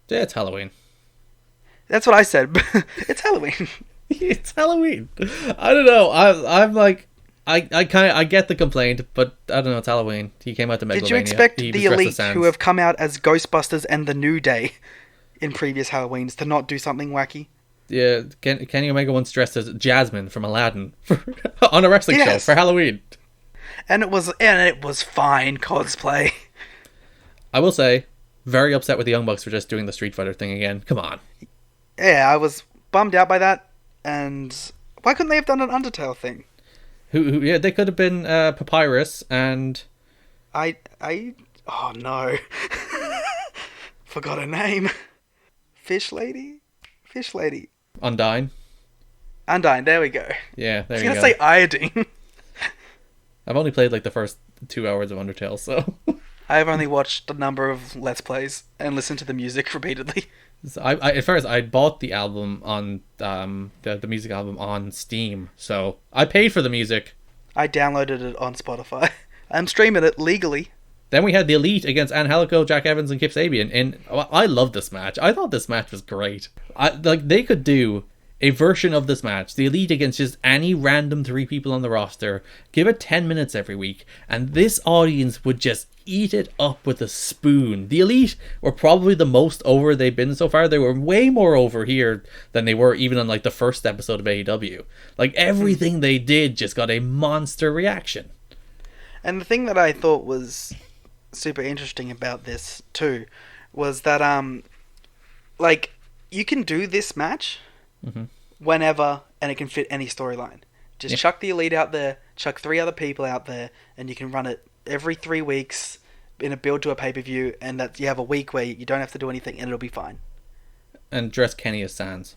Yeah, it's Halloween. That's what I said. It's Halloween. It's Halloween. I don't know. I'm like, I get the complaint, but I don't know. It's Halloween. He came out to Megalomania. Did you expect He the was dressed Elite, as Sans. who have come out as Ghostbusters and the New Day in previous Halloweens, to not do something wacky? Yeah, Kenny Omega once dressed as Jasmine from Aladdin on a wrestling show for Halloween. And it was fine cosplay. I will say, very upset with the Young Bucks for just doing the Street Fighter thing again. Come on. Yeah, I was bummed out by that. And why couldn't they have done an Undertale thing? Yeah, they could have been Papyrus and... Oh no. Forgot her name. Fish Lady? Undyne. Undyne, there we go. Yeah, there you I go. was going to say Iodine. I've only played like the first 2 hours of Undertale, so... I have only watched a number of Let's Plays and listened to the music repeatedly. So at first, I bought the album on the music album on Steam, so I paid for the music. I downloaded it on Spotify. I'm streaming it legally. Then we had the Elite against Angelico, Jack Evans, and Kip Sabian, and I loved this match. I thought this match was great. They could do a version of this match, the Elite against just any random 3 people on the roster, give it 10 minutes every week, and this audience would just eat it up with a spoon. The Elite were probably the most over they've been so far. They were way more over here than they were even on like the first episode of AEW. Like everything they did just got a monster reaction. And the thing that I thought was super interesting about this too was that like you can do this match whenever and it can fit any storyline. Just chuck the Elite out there, chuck 3 other people out there, and you can run it every 3 weeks in a build to a pay-per-view, and that you have a week where you don't have to do anything and it'll be fine. And dress Kenny as Sans.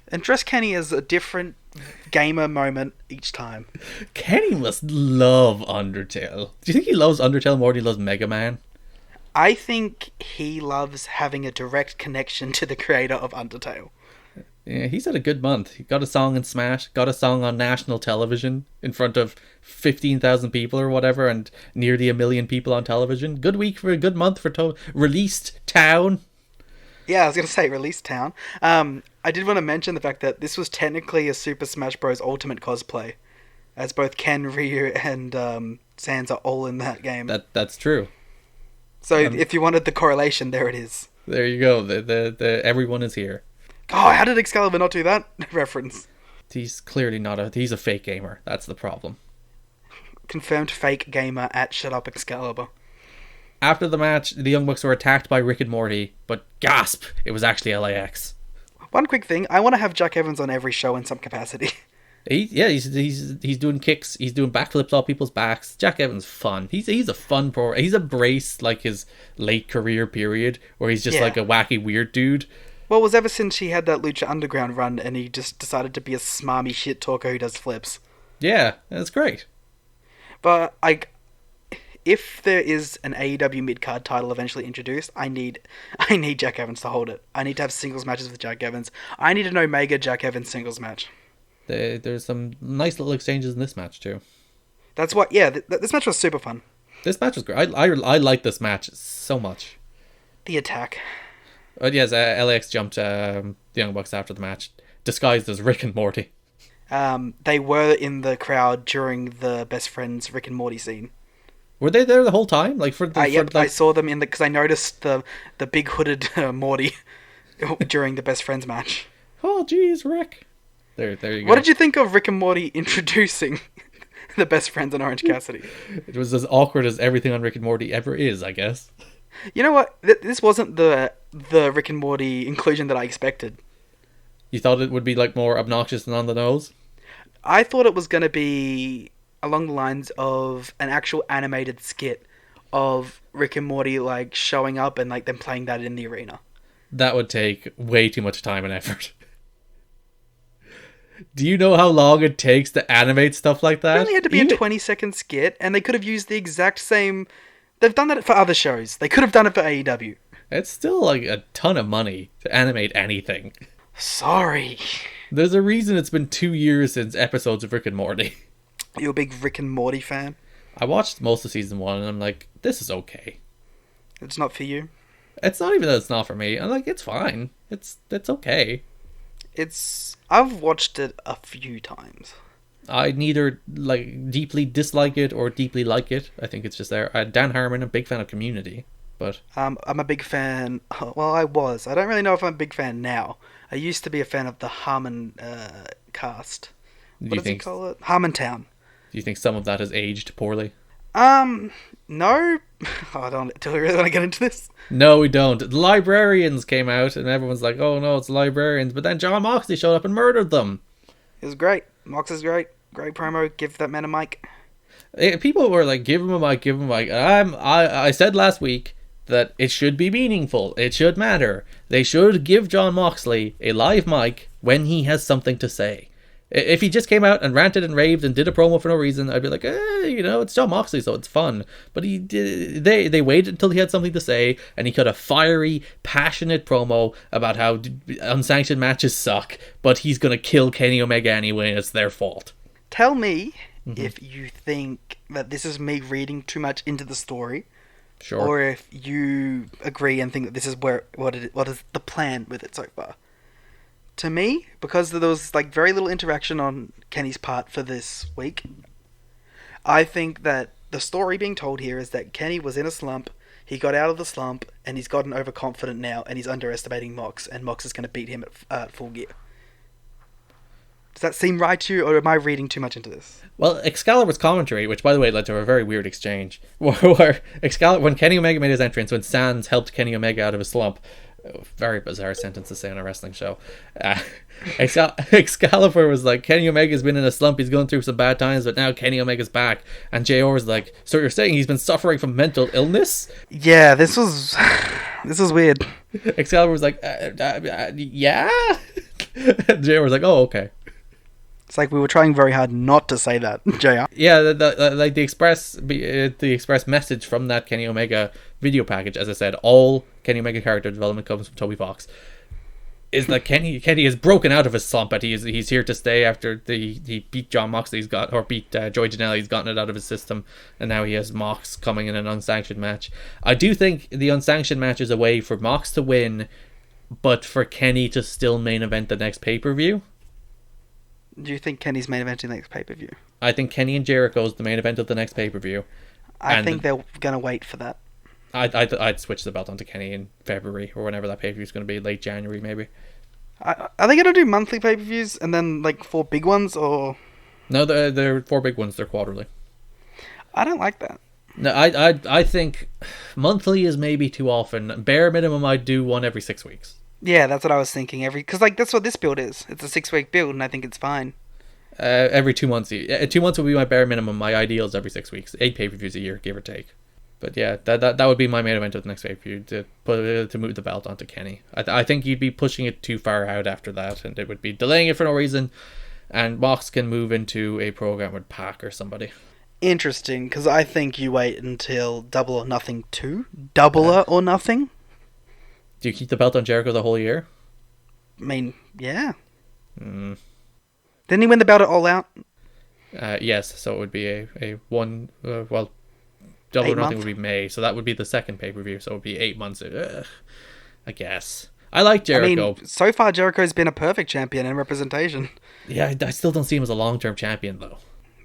And dress Kenny as a different gamer moment each time. Kenny must love Undertale. Do you think he loves Undertale more than he loves Mega Man? I think he loves having a direct connection to the creator of Undertale. Yeah, he's had a good month. He got a song in Smash, got a song on national television in front of 15,000 people or whatever, and nearly 1 million people on television. Good week for a good month for Released Town. Yeah, I was going to say Release Town. I did want to mention the fact that this was technically a Super Smash Bros. Ultimate cosplay, as both Ken, Ryu, and Sans are all in that game. That's true. So if you wanted the correlation, there it is. There you go. The everyone is here. Oh, how did Excalibur not do that reference? He's clearly not he's a fake gamer. That's the problem. Confirmed fake gamer at Shut Up Excalibur. After the match, the Young Bucks were attacked by Rick and Morty, but gasp, it was actually LAX. One quick thing, I want to have Jack Evans on every show in some capacity. He's doing kicks, he's doing backflips off people's backs. Jack Evans fun. He's a fun pro. He's embraced like his late career period where he's just like a wacky weird dude. Well, it was ever since he had that Lucha Underground run and he just decided to be a smarmy shit talker who does flips. Yeah, that's great. But if there is an AEW mid-card title eventually introduced, I need Jack Evans to hold it. I need to have singles matches with Jack Evans. I need an Omega Jack Evans singles match. There's some nice little exchanges in this match too. That's what. Yeah, this match was super fun. This match was great. I like this match so much. The attack. But yes, LAX jumped the Young Bucks after the match, disguised as Rick and Morty. They were in the crowd during the Best Friends Rick and Morty scene. Were they there the whole time? Like I saw them in because I noticed the big hooded Morty during the Best Friends match. Oh, jeez, Rick. There you go. What did you think of Rick and Morty introducing the Best Friends and Orange Cassidy? It was as awkward as everything on Rick and Morty ever is, I guess. You know what? This wasn't the Rick and Morty inclusion that I expected. You thought it would be like more obnoxious and on the nose? I thought it was going to be along the lines of an actual animated skit of Rick and Morty like showing up and like them playing that in the arena. That would take way too much time and effort. Do you know how long it takes to animate stuff like that? It only had to be a 20-second skit, and they could have used the exact same They've done that for other shows. They could have done it for AEW. It's still like a ton of money to animate anything. Sorry. There's a reason it's been 2 years since episodes of Rick and Morty. You a big Rick and Morty fan? I watched most of season 1 and I'm like, this is okay. It's not for you? It's not even that it's not for me. I'm like, it's fine. It's okay. I've watched it a few times. I neither like deeply dislike it or deeply like it. I think it's just there. Dan Harmon, a big fan of Community, but I'm a big fan. Well, I was. I don't really know if I'm a big fan now. I used to be a fan of the Harmon cast. What does he call it? Harmontown. Do you think some of that has aged poorly? No. Do we really want to get into this? No, we don't. The Librarians came out and everyone's like, oh no, it's Librarians. But then John Moxley showed up and murdered them. It was great. Mox is great. Great promo. Give that man a mic. People were like, give him a mic, give him a mic. I said last week that it should be meaningful. It should matter. They should give John Moxley a live mic when he has something to say. If he just came out and ranted and raved and did a promo for no reason, I'd be like, it's John Moxley, so it's fun. But they waited until he had something to say, and he cut a fiery, passionate promo about how unsanctioned matches suck, but he's going to kill Kenny Omega anyway, and it's their fault. Tell me if you think that this is me reading too much into the story, sure, or if you agree and think that this is what is the plan with it so far. To me, because there was like very little interaction on Kenny's part for this week, I think that the story being told here is that Kenny was in a slump, he got out of the slump, and he's gotten overconfident now, and he's underestimating Mox, and Mox is going to beat him at Full Gear. Does that seem right to you, or am I reading too much into this? Well, Excalibur's commentary, which by the way led to a very weird exchange, where Excalibur, when Kenny Omega made his entrance, when Sans helped Kenny Omega out of his slump, very bizarre sentence to say on a wrestling show. Excalibur was like, Kenny Omega's been in a slump, he's going through some bad times, but now Kenny Omega's back. And JR was like, so you're saying he's been suffering from mental illness? Yeah, this was weird. Excalibur was like, yeah? And JR was like, oh, okay. It's like we were trying very hard not to say that, JR. Yeah, like the express message from that Kenny Omega video package, as I said, all Kenny Omega character development comes from Toby Fox, is that Kenny is broken out of his slump, but he's here to stay after he beat John Moxley, beat Joey Janela, he's gotten it out of his system, and now he has Mox coming in an unsanctioned match. I do think the unsanctioned match is a way for Mox to win, but for Kenny to still main event the next pay-per-view. Do you think Kenny's main event in the next pay-per-view? I think Kenny and Jericho's the main event of the next pay-per-view. I think they're going to wait for that. I'd switch the belt onto Kenny in February or whenever that pay-per-view is going to be, late January maybe. Are they going to do monthly pay-per-views and then like 4 big ones, or? No, they're 4 big ones. They're quarterly. I don't like that. No, I think monthly is maybe too often. Bare minimum, I'd do one every 6 weeks. Yeah, that's what I was thinking. Because like that's what this build is. It's a 6-week build, and I think it's fine. Every 2 months. 2 months would be my bare minimum. My ideal is every 6 weeks. 8 pay-per-views a year, give or take. But yeah, that would be my main event of the next pay-per-view, to move the belt onto Kenny. I think you'd be pushing it too far out after that, and it would be delaying it for no reason. And Mox can move into a program with Pac or somebody. Interesting, because I think you wait until Double or Nothing 2. Doubler or Nothing. Do you keep the belt on Jericho the whole year? I mean, yeah. Didn't he win the belt at All Out? Yes, so it would be a one... Double or Nothing would be May, so that would be the second pay-per-view, so it would be 8 months. I guess. I like Jericho. I mean, so far Jericho's been a perfect champion in representation. Yeah, I still don't see him as a long-term champion, though.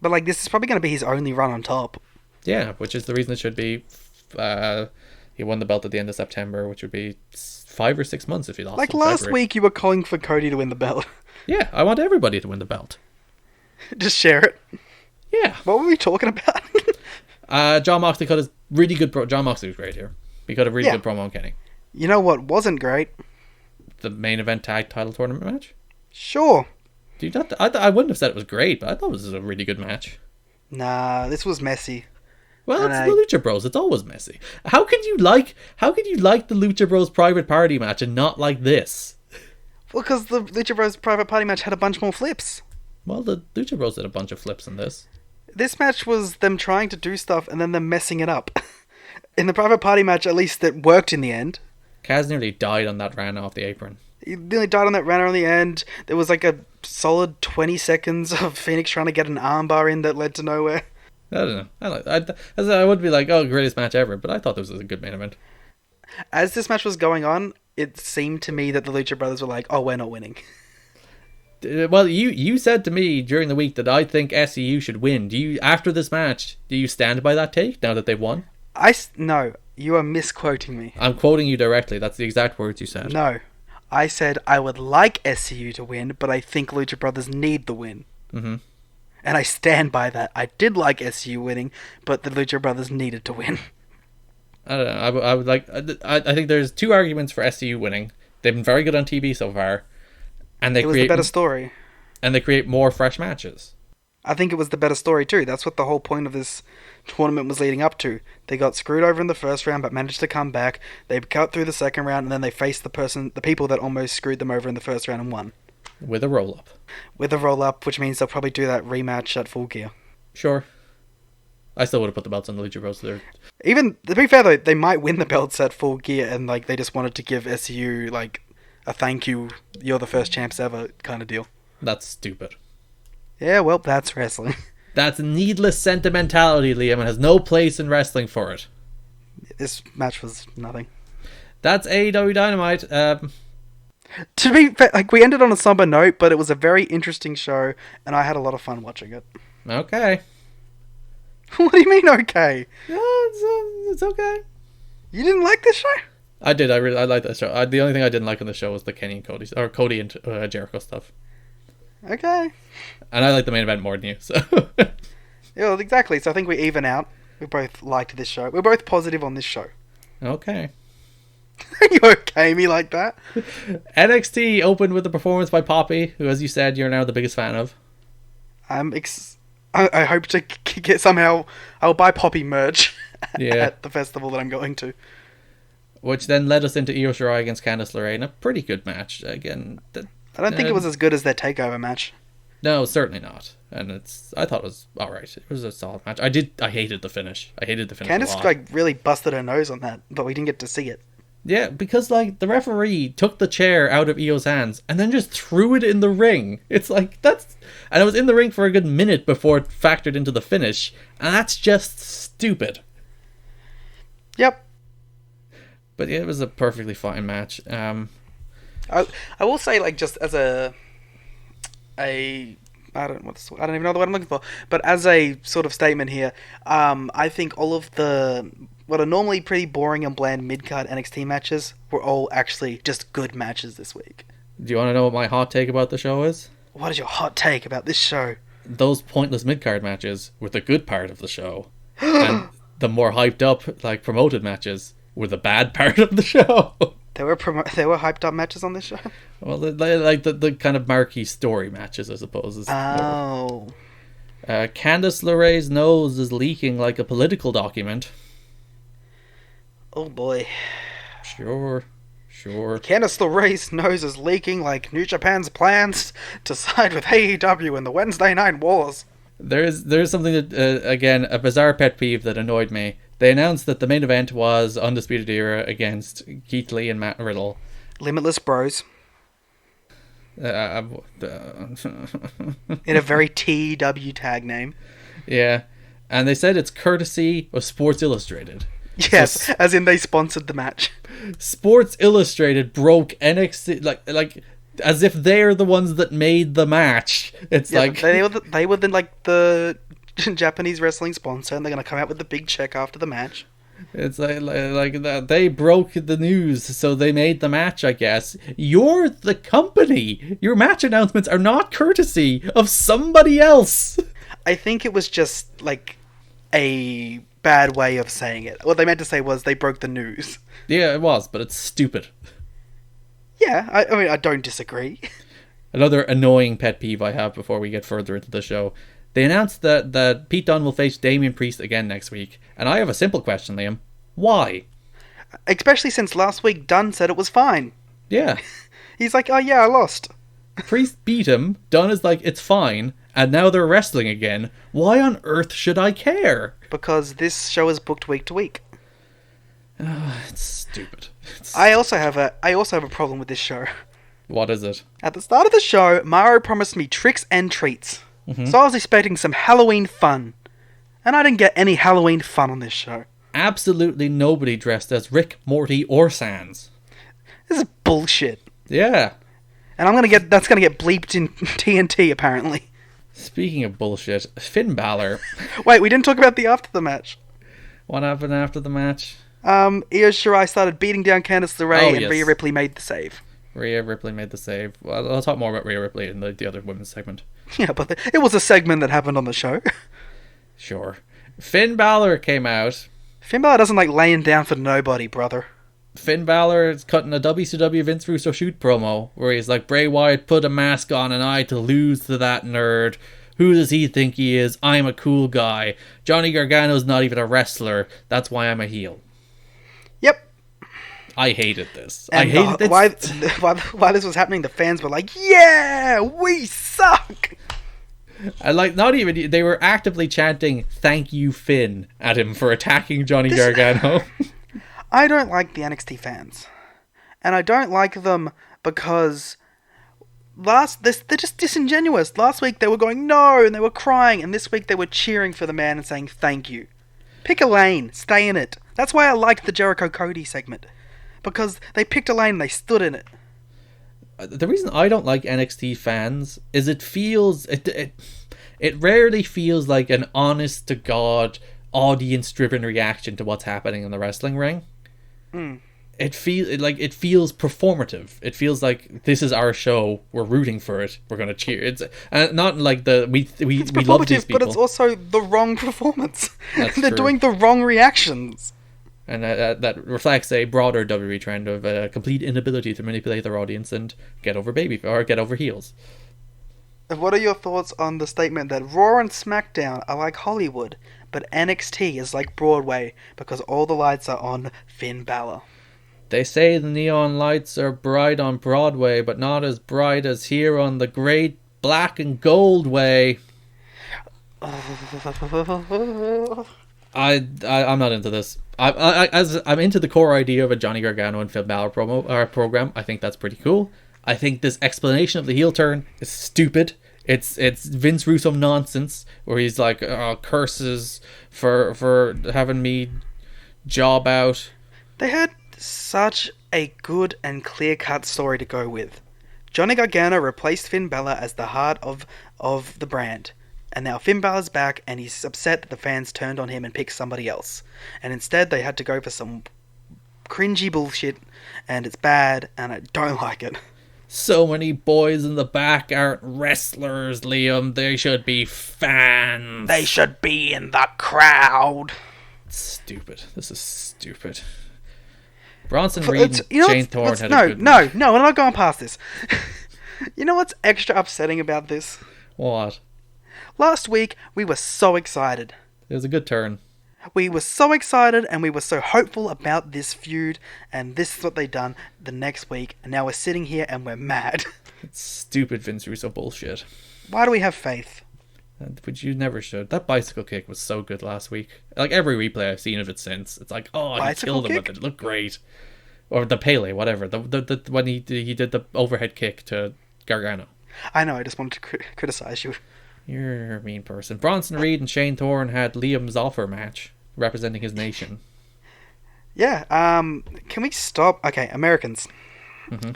But like, this is probably going to be his only run on top. Yeah, which is the reason it should be... he won the belt at the end of September, which would be 5 or 6 months if he lost. Like last February. week, you were calling for Cody to win the belt. Yeah, I want everybody to win the belt. Just share it. Yeah. What were we talking about? John Moxley cut a really good John Moxley was great here. He cut a really good promo on Kenny. You know what wasn't great? The main event tag title tournament match? Sure. Dude, I wouldn't have said it was great, but I thought it was a really good match. Nah, this was messy. Well, it's the Lucha Bros. It's always messy. How could you like the Lucha Bros private party match and not like this? Well, because the Lucha Bros private party match had a bunch more flips. Well, the Lucha Bros did a bunch of flips in this. This match was them trying to do stuff and then them messing it up. In the private party match, at least it worked in the end. Kaz nearly died on that run off the apron. He nearly died on that runner in the end. There was like a solid 20 seconds of Phoenix trying to get an armbar in that led to nowhere. I don't know. I would be like, oh, greatest match ever, but I thought this was a good main event. As this match was going on, it seemed to me that the Lucha Brothers were like, oh, we're not winning. Well, you said to me during the week that I think SCU should win. After this match, do you stand by that take now that they've won? No, you are misquoting me. I'm quoting you directly. That's the exact words you said. No, I said I would like SCU to win, but I think Lucha Brothers need the win. Mm-hmm. And I stand by that. I did like SCU winning, but the Lucha Brothers needed to win. I don't know. I would like. I think there's two arguments for SCU winning. They've been very good on TV so far, and It was the better story. And they create more fresh matches. I think it was the better story too. That's what the whole point of this tournament was leading up to. They got screwed over in the first round, but managed to come back. They cut through the second round, and then they faced the people that almost screwed them over in the first round and won. With a roll-up. With a roll-up, which means they'll probably do that rematch at Full Gear. Sure. I still would have put the belts on the Lucha Bros there. Even, to be fair though, they might win the belts at Full Gear, and like they just wanted to give SCU like a thank you, you're the first champs ever kind of deal. That's stupid. Yeah, well, that's wrestling. That's needless sentimentality, Liam, and has no place in wrestling for it. This match was nothing. That's AEW Dynamite. To be fair, like, we ended on a somber note, but it was a very interesting show, and I had a lot of fun watching it. Okay. What do you mean, okay? Yeah, it's okay. You didn't like this show? I did. I liked that show. The only thing I didn't like on the show was the Kenny and Cody and Jericho stuff. Okay. And I like the main event more than you, so. Yeah, well, exactly. So I think we even out. We both liked this show. We're both positive on this show. Okay. You okay me like that? NXT opened with a performance by Poppy, who, as you said, you're now the biggest fan of. I hope to get somehow. I'll buy Poppy merch at the festival that I'm going to. Which then led us into Io Shirai against Candice LeRae in a pretty good match. Again, I don't think it was as good as their Takeover match. No, certainly not. And I thought it was alright. It was a solid match. I hated the finish. Candice like really busted her nose on that, but we didn't get to see it. Yeah, because like the referee took the chair out of Io's hands and then just threw it in the ring. It's like and it was in the ring for a good minute before it factored into the finish, and that's just stupid. Yep. But yeah, it was a perfectly fine match. I will say, like, just as I don't even know the word I'm looking for, but as a sort of statement here, I think all of what are normally pretty boring and bland mid-card NXT matches were all actually just good matches this week. Do you want to know what my hot take about the show is? What is your hot take about this show? Those pointless mid-card matches were the good part of the show. And the more hyped up, like, promoted matches were the bad part of the show. There were hyped up matches on this show? Well, like the kind of marquee story matches, I suppose. Oh. Candice LeRae's nose is leaking like a political document. Oh boy. Sure. Candice LeRae's nose is leaking like New Japan's plans to side with AEW in the Wednesday Night Wars. There's something that, again, a bizarre pet peeve that annoyed me. They announced that the main event was Undisputed Era against Keith Lee and Matt Riddle. Limitless Bros. In a very TW tag name. Yeah. And they said it's courtesy of Sports Illustrated. Yes, as in they sponsored the match. Sports Illustrated broke NXT, like as if they're the ones that made the match. It's like they were then like the Japanese wrestling sponsor, and they're gonna come out with the big check after the match. It's like that they broke the news, so they made the match, I guess. You're the company. Your match announcements are not courtesy of somebody else. I think it was just like a bad way of saying it. What they meant to say was they broke the news. Yeah, it was, but it's stupid. Yeah, I mean, I don't disagree. Another annoying pet peeve I have before we get further into the show. They announced that Pete Dunne will face Damian Priest again next week. And I have a simple question, Liam. Why? Especially since last week Dunne said it was fine. Yeah. He's like, oh yeah, I lost. Priest beat him. Dunne is like, it's fine. And now they're wrestling again. Why on earth should I care? Because this show is booked week to week. It's stupid. I also have a problem with this show. What is it? At the start of the show, Mario promised me tricks and treats. So I was expecting some Halloween fun. And I didn't get any Halloween fun on this show. Absolutely nobody dressed as Rick, Morty, or Sans. This is bullshit. Yeah. And that's gonna get bleeped in TNT apparently. Speaking of bullshit, Finn Balor. Wait, we didn't talk about the after the match. What happened after the match? Io Shirai started beating down Candice LeRae, and yes. Rhea Ripley made the save. Rhea Ripley made the save. Well, I'll talk more about Rhea Ripley in the other women's segment. Yeah, but it was a segment that happened on the show. Sure. Finn Balor came out. Finn Balor doesn't like laying down for nobody, brother. Finn Balor is cutting a WCW Vince Russo shoot promo where he's like, Bray Wyatt put a mask on and I to lose to that nerd. Who does he think he is? I'm a cool guy. Johnny Gargano's not even a wrestler. That's why I'm a heel. Yep. I hated this. And I hated this. While this was happening, the fans were like, yeah, we suck! And like, not even, they were actively chanting, thank you, Finn, at him for attacking Johnny Gargano. I don't like the NXT fans. And I don't like them because they're just disingenuous. Last week they were going, no, and they were crying. And this week they were cheering for the man and saying, thank you. Pick a lane. Stay in it. That's why I liked the Jericho Cody segment. Because they picked a lane and they stood in it. The reason I don't like NXT fans is it rarely feels like an honest to God audience driven reaction to what's happening in the wrestling ring. It feels performative. It feels like this is our show. We're rooting for it. We're gonna cheer. It's not like we love these people, but it's also the wrong performance. That's They're true. doing the wrong reactions. And that reflects a broader WWE trend of a complete inability to manipulate their audience and get over heels. What are your thoughts on the statement that Raw and SmackDown are like Hollywood, but NXT is like Broadway because all the lights are on Finn Balor? They say the neon lights are bright on Broadway, but not as bright as here on the great black and gold way. I'm not into this. I'm into the core idea of a Johnny Gargano and Finn Balor program. I think that's pretty cool. I think this explanation of the heel turn is stupid. It's Vince Russo nonsense where he's like, curses for having me job out. They had such a good and clear-cut story to go with. Johnny Gargano replaced Finn Balor as the heart of the brand. And now Finn Balor's back and he's upset that the fans turned on him and picked somebody else. And instead they had to go for some cringy bullshit and it's bad and I don't like it. So many boys in the back aren't wrestlers, Liam. They should be fans. They should be in the crowd. Stupid. This is stupid. Bronson Reed and Shane Thorne had a good match. No, we're not going past this. You know what's extra upsetting about this? What? Last week, we were so excited. It was a good turn. We were so excited and we were so hopeful about this feud, and this is what they done the next week, and now we're sitting here and we're mad. It's stupid Vince Russo bullshit. Why do we have faith? But you never should. That bicycle kick was so good last week. Like every replay I've seen of it since, it's like, oh, he killed him with it. It looked great. Or the Pele, whatever. The when he did the overhead kick to Gargano. I know. I just wanted to criticize you. You're a mean person. Bronson Reed and Shane Thorne had Liam's offer match representing his nation. Yeah. Can we stop? Okay, Americans. Mm-hmm.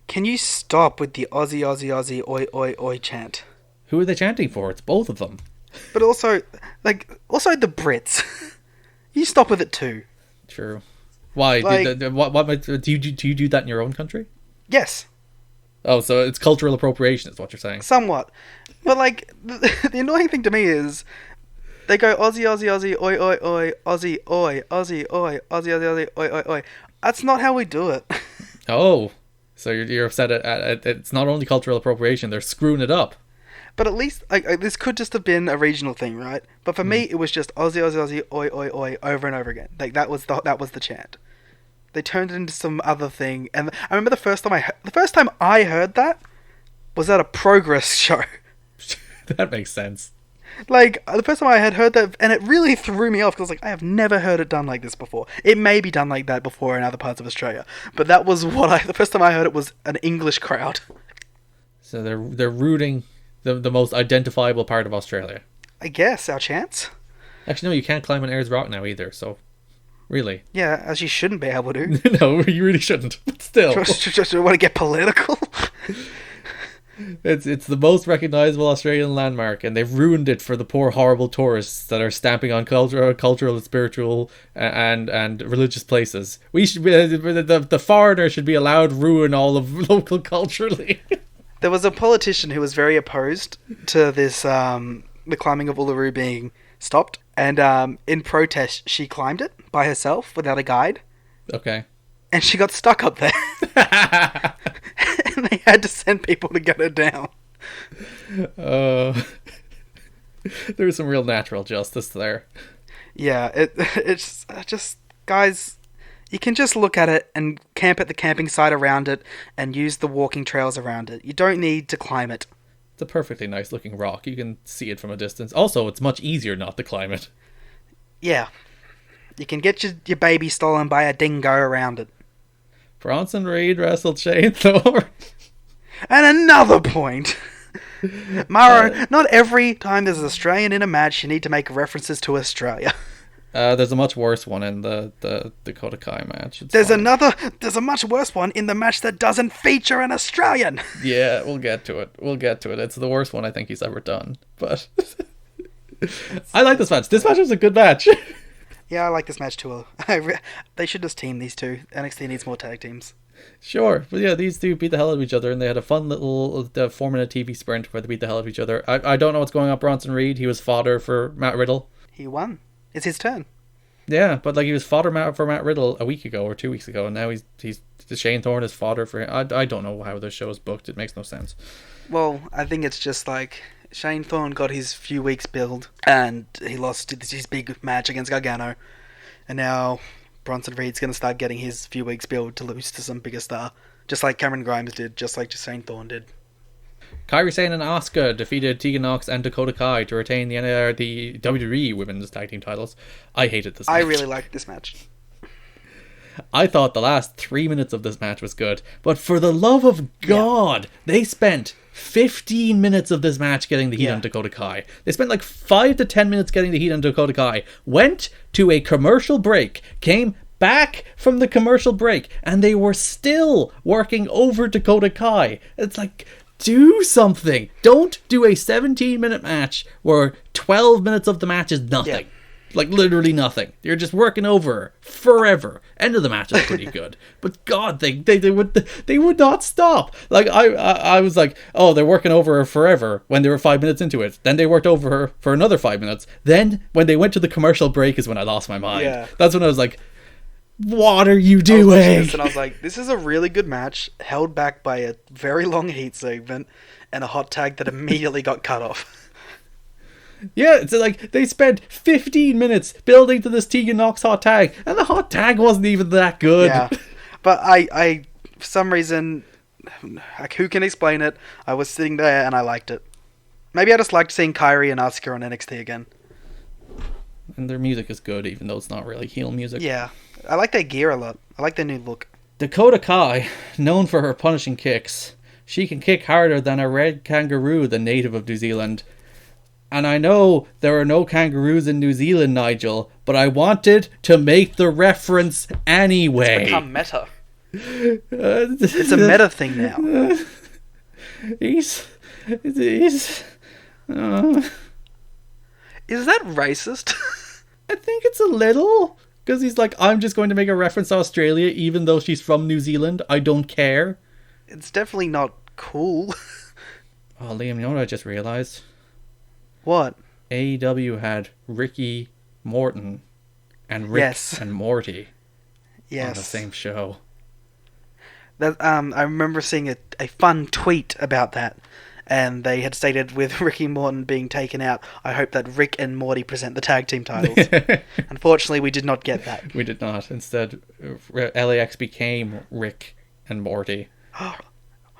Can you stop with the Aussie, Aussie, Aussie, oi, oi, oi chant? Who are they chanting for? It's both of them. But also the Brits. You stop with it too. True. Why? Do you do that in your own country? Yes. Oh, so it's cultural appropriation is what you're saying. Somewhat. But the annoying thing to me is they go Aussie, Aussie, Aussie, oi, oi, oi, Aussie, oi, Aussie, oi, Aussie, Aussie, Aussie, oi, oi, oi. That's not how we do it. Oh. So you're upset at it's not only cultural appropriation, they're screwing it up. But at least this could just have been a regional thing, right? But for me, it was just Aussie, Aussie, Aussie, oi, oi, oi, over and over again. Like that was the chant. They turned it into some other thing, and I remember the first time I heard that was at a Progress show. That makes sense. Like, the first time I had heard that, and it really threw me off, because I was like, I have never heard it done like this before. It may be done like that before in other parts of Australia, but that was the first time I heard it was an English crowd. So they're rooting the most identifiable part of Australia. I guess, our chance? Actually, no, you can't climb on Ayers Rock now either, so really. Yeah, as you shouldn't be able to. No, you really shouldn't, but still. Just want to get political? It's the most recognizable Australian landmark, and they've ruined it for the poor, horrible tourists that are stamping on cultural and spiritual and religious places. We should the foreigner should be allowed to ruin all of local culturally. There was a politician who was very opposed to this, the climbing of Uluru being stopped, and in protest, she climbed it by herself without a guide. Okay. And she got stuck up there. And they had to send people to get her down. There's some real natural justice there. Yeah, it's just, guys, you can just look at it and camp at the camping site around it and use the walking trails around it. You don't need to climb it. It's a perfectly nice looking rock. You can see it from a distance. Also, it's much easier not to climb it. Yeah. You can get your baby stolen by a dingo around it. Bronson Reed wrestled Shane Thorne. And another point. Maro, not every time there's an Australian in a match, you need to make references to Australia. There's a much worse one in the Dakota Kai match. There's a much worse one in the match that doesn't feature an Australian. Yeah, we'll get to it. It's the worst one I think he's ever done. But I like this match. This match was a good match. Yeah, I like this match too. They should just team these two. NXT needs more tag teams. Sure, but yeah, these two beat the hell out of each other, and they had a fun little 4-minute TV sprint where they beat the hell out of each other. I don't know what's going on with Bronson Reed. He was fodder for Matt Riddle. He won. It's his turn. Yeah, but like he was fodder for Matt Riddle a week ago or 2 weeks ago, and now he's Shane Thorne is fodder for him. I don't know how this show is booked. It makes no sense. Well, I think it's just like Shane Thorne got his few weeks build, and he lost his big match against Gargano, and now Bronson Reed's going to start getting his few weeks build to lose to some bigger star, just like Cameron Grimes did, just like Shane Thorne did. Kairi Sane and Asuka defeated Tegan Nox and Dakota Kai to retain the WWE Women's Tag Team titles. I hated this match. I really liked this match. I thought the last 3 minutes of this match was good, but for the love of God, they spent 15 minutes of this match getting the heat on Dakota Kai. They spent like 5 to 10 minutes getting the heat on Dakota Kai, went to a commercial break, came back from the commercial break, and they were still working over Dakota Kai. It's like, do something. Don't do a 17-minute match where 12 minutes of the match is nothing. Yeah. Like, literally nothing. You're just working over her forever. End of the match is pretty good. But God, they would not stop. Like, I was like, oh, they're working over her forever when they were 5 minutes into it. Then they worked over her for another 5 minutes. Then, when they went to the commercial break is when I lost my mind. Yeah. That's when I was like, what are you doing? And I was like, this is a really good match, held back by a very long heat segment and a hot tag that immediately got cut off. Yeah, it's like they spent 15 minutes building to this Tegan Nox hot tag, and the hot tag wasn't even that good. Yeah, but I for some reason, like, who can explain it? I was sitting there and I liked it. Maybe I just liked seeing Kairi and Asuka on NXT again. And their music is good, even though it's not really heel music. Yeah, I like their gear a lot. I like their new look. Dakota Kai, known for her punishing kicks, she can kick harder than a red kangaroo, the native of New Zealand. And I know there are no kangaroos in New Zealand, Nigel, but I wanted to make the reference anyway. It's become meta. It's a meta thing now. Is that racist? I think it's a little. Because he's like, I'm just going to make a reference to Australia, even though she's from New Zealand. I don't care. It's definitely not cool. Oh, Liam, you know what I just realised? What? AEW had Ricky Morton and Rick and Morty on the same show. That I remember seeing a fun tweet about that, and they had stated with Ricky Morton being taken out, I hope that Rick and Morty present the tag team titles. Unfortunately, we did not get that. We did not. Instead, LAX became Rick and Morty.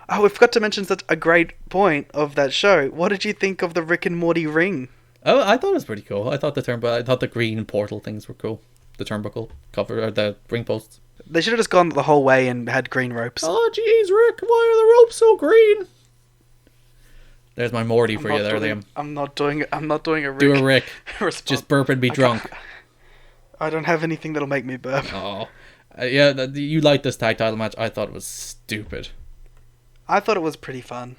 Oh, we forgot to mention such a great point of that show. What did you think of the Rick and Morty ring? Oh, I thought it was pretty cool. I thought the green portal things were cool. The turnbuckle cover or the ring posts. They should have just gone the whole way and had green ropes. Oh, jeez, Rick, why are the ropes so green? There's my Morty for you there, Liam. I'm not doing a Rick. Do a Rick. response. Just burp and be drunk. I don't have anything that'll make me burp. Oh. Yeah, you liked this tag title match. I thought it was stupid. I thought it was pretty fun.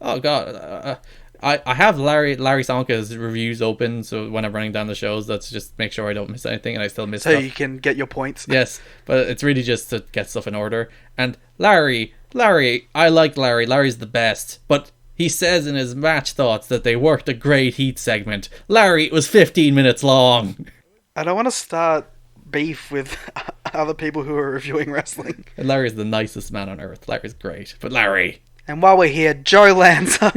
Oh, God. I have Larry Sonka's reviews open, so when I'm running down the shows, let's just make sure I don't miss anything, and I still miss so stuff. You can get your points. Yes, but it's really just to get stuff in order. And Larry, I like Larry. Larry's the best. But he says in his match thoughts that they worked a great heat segment. Larry, it was 15 minutes long. I don't want to start beef with other people who are reviewing wrestling. And Larry's the nicest man on earth. Larry's great. But Larry... And while we're here, Joe Lanza,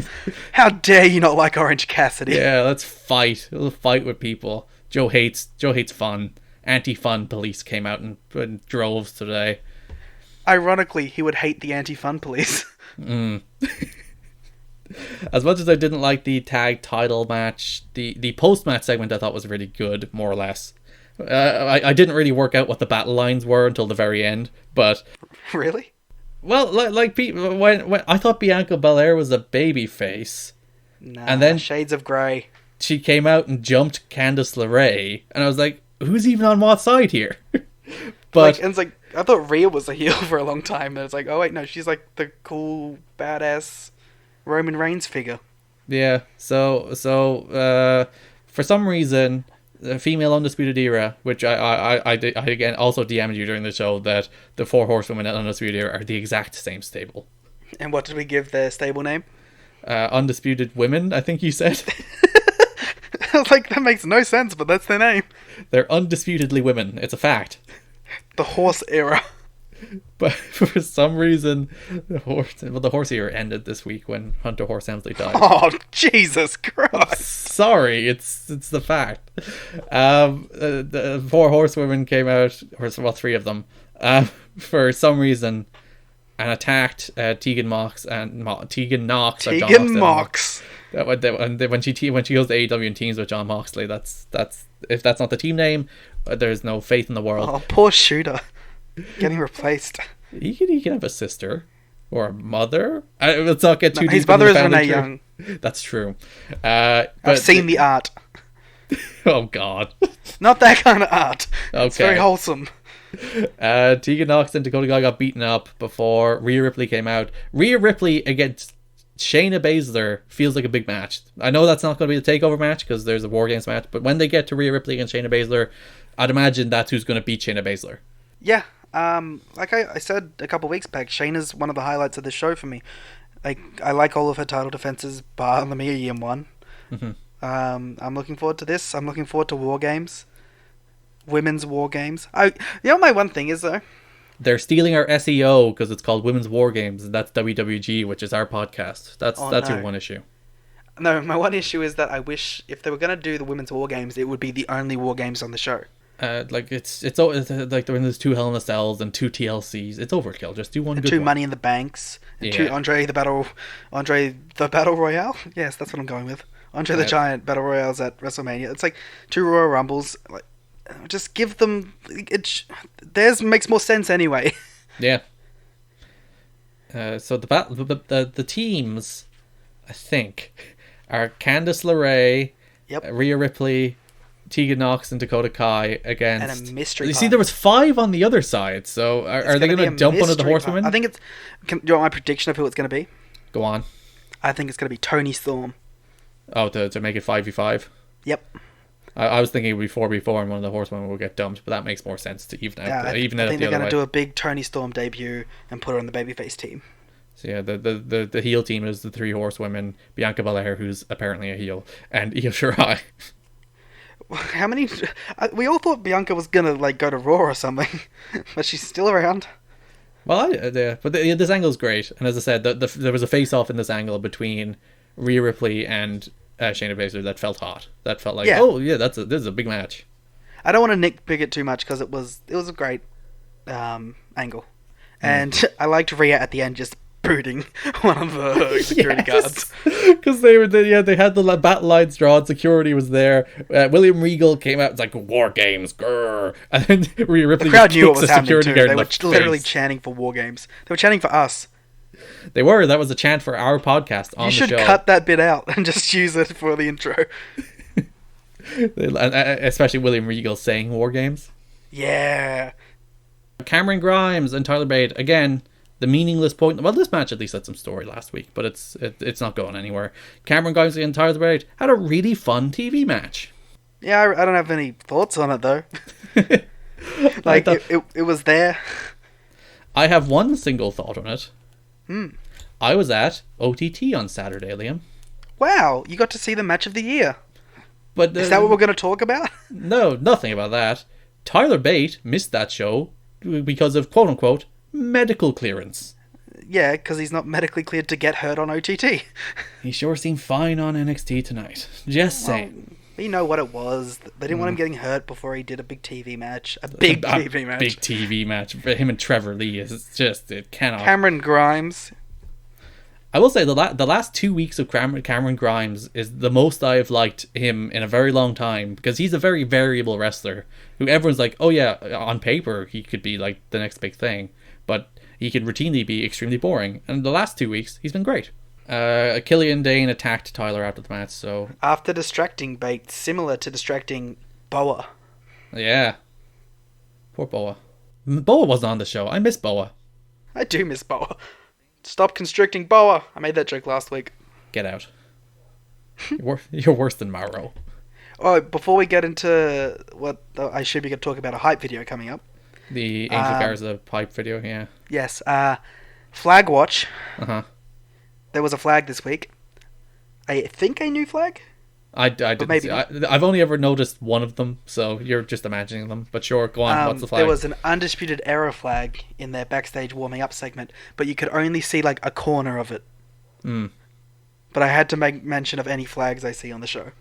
how dare you not like Orange Cassidy? Yeah, let's fight. We'll fight with people. Joe hates fun. Anti-fun police came out in droves today. Ironically, he would hate the anti-fun police. As much as I didn't like the tag title match, the post-match segment I thought was really good, more or less. I didn't really work out what the battle lines were until the very end, but... Really? Well, like people, when I thought Bianca Belair was a baby face, Nah, and then Shades of Grey. she came out and jumped Candice LeRae, and I was like, who's even on what side here? But And it's like, I thought Rhea was a heel for a long time, and it's like, oh wait, no, she's like the cool, badass Roman Reigns figure. yeah, so for some reason, the female Undisputed Era, which I again also DM'd you during the show, that the 4 Horsewomen at Undisputed Era are the exact same stable. And what did we give their stable name? Undisputed Women, I think you said. I was like, that makes no sense, but that's their name. They're undisputedly women. It's a fact. The Horse Era. But for some reason, the horse era ended this week when Hunter Horse Hemsley died. Oh, Jesus Christ. Sorry, it's the fact. The 4 horsewomen came out, or well, 3 of them, for some reason, and attacked Tegan Knox. Tegan Knox. When she goes to AEW and teams with John Moxley, that's if that's not the team name, there's no faith in the world. Oh, poor Shooter. Getting replaced. He can have a sister or a mother. Let's not get too deep. His mother is family Renee tree. Young. That's true. I've seen the art. Oh God. Not that kind of art. Okay. It's very wholesome. Tegan Knox and Dakota Kai got beaten up before Rhea Ripley came out. Rhea Ripley against Shayna Baszler feels like a big match. I know that's not going to be the takeover match because there's a War Games match, but when they get to Rhea Ripley against Shayna Baszler, I'd imagine that's who's going to beat Shayna Baszler. Yeah. Like I said a couple weeks back, Shayna's one of the highlights of this show for me. I like all of her title defenses, bar the Mia Yim one. Mm-hmm. I'm looking forward to this. I'm looking forward to War Games, Women's War Games. My one thing is though, they're stealing our SEO because it's called Women's War Games, and that's WWG, which is our podcast. That's your one issue. No, my one issue is that I wish if they were gonna do the Women's War Games, it would be the only War Games on the show. Like it's like when there's 2 Hell in a Cells and 2 TLCs, it's overkill. Just do one and good 2 one. Money in the Banks, and 2 Andre the Battle Royale. Yes, that's what I'm going with. Andre the Giant Battle Royales at WrestleMania. It's like 2 Royal Rumbles. Like, just give them. Theirs makes more sense anyway. Yeah. So the teams, I think, are Candice LeRae, Rhea Ripley, Tegan Knox and Dakota Kai against... And a mystery You see, there was 5 on the other side, so are they going to dump one of the horsewomen? I think it's... Do you want my prediction of who it's going to be? Go on. I think it's going to be Toni Storm. Oh, to make it 5v5? Yep. I was thinking it would be 4v4 and one of the horsewomen will get dumped, but that makes more sense to even out. I think they're going to do a big Toni Storm debut and put her on the babyface team. So yeah, the heel team is the 3 horsewomen, Bianca Belair, who's apparently a heel, and Io Shirai. How many... We all thought Bianca was going to go to Raw or something, but she's still around. Well, but this angle's great, and as I said, there was a face-off in this angle between Rhea Ripley and Shayna Baszler that felt hot. That felt like, this is a big match. I don't want to nitpick it too much because it was a great angle, and I liked Rhea at the end just booting one of the security guards. Because they had the battle lines drawn, security was there. William Regal came out, it's like, war games, grrr. And then Rhea Ripley The crowd knew what kicks was a happening security too. guard They in were the literally face. chanting for war games. They were chanting for us. They were. That was a chant for our podcast on You the should show. cut that bit out and just use it for the intro. Especially William Regal saying war games. Yeah. Cameron Grimes and Tyler Bate, again, the meaningless point. Well, this match at least had some story last week, but it's not going anywhere. Cameron Grimes and Tyler Bate had a really fun TV match. Yeah, I don't have any thoughts on it though. Like, it was there. I have one single thought on it. I was at OTT on Saturday, Liam. Wow, you got to see the match of the year. But Is that what we're going to talk about? No, nothing about that. Tyler Bate missed that show because of, quote-unquote, medical clearance. Yeah, because he's not medically cleared to get hurt on OTT. He sure seemed fine on NXT tonight. Just saying. You know what it was. They didn't want him getting hurt before he did a big TV match. A big TV match. Big TV match. For him and Trevor Lee, it's just, it cannot. Cameron Grimes. I will say the last 2 weeks of Cameron Grimes is the most I've liked him in a very long time, because he's a very variable wrestler who everyone's like, oh yeah, on paper he could be like the next big thing, but he can routinely be extremely boring. And the last 2 weeks he's been great. Killian Dane attacked Tyler after the match, so After distracting Bate, similar to distracting Boa. yeah, poor Boa. Boa wasn't on the show. I miss Boa. I do miss Boa. Stop constricting Boa. I made that joke last week. Get out. You're worse than Mauro. Oh, before we get into what I should be going to talk about, a hype video coming up. The Angel Garza pipe video, yeah. Yes, Flag Watch. Uh-huh. There was a flag this week. I think a new flag? I didn't maybe see. not. I've only ever noticed one of them, so you're just imagining them. But sure, go on. What's the flag? There was an Undisputed Era flag in their backstage warming up segment, but you could only see like a corner of it. But I had to make mention of any flags I see on the show.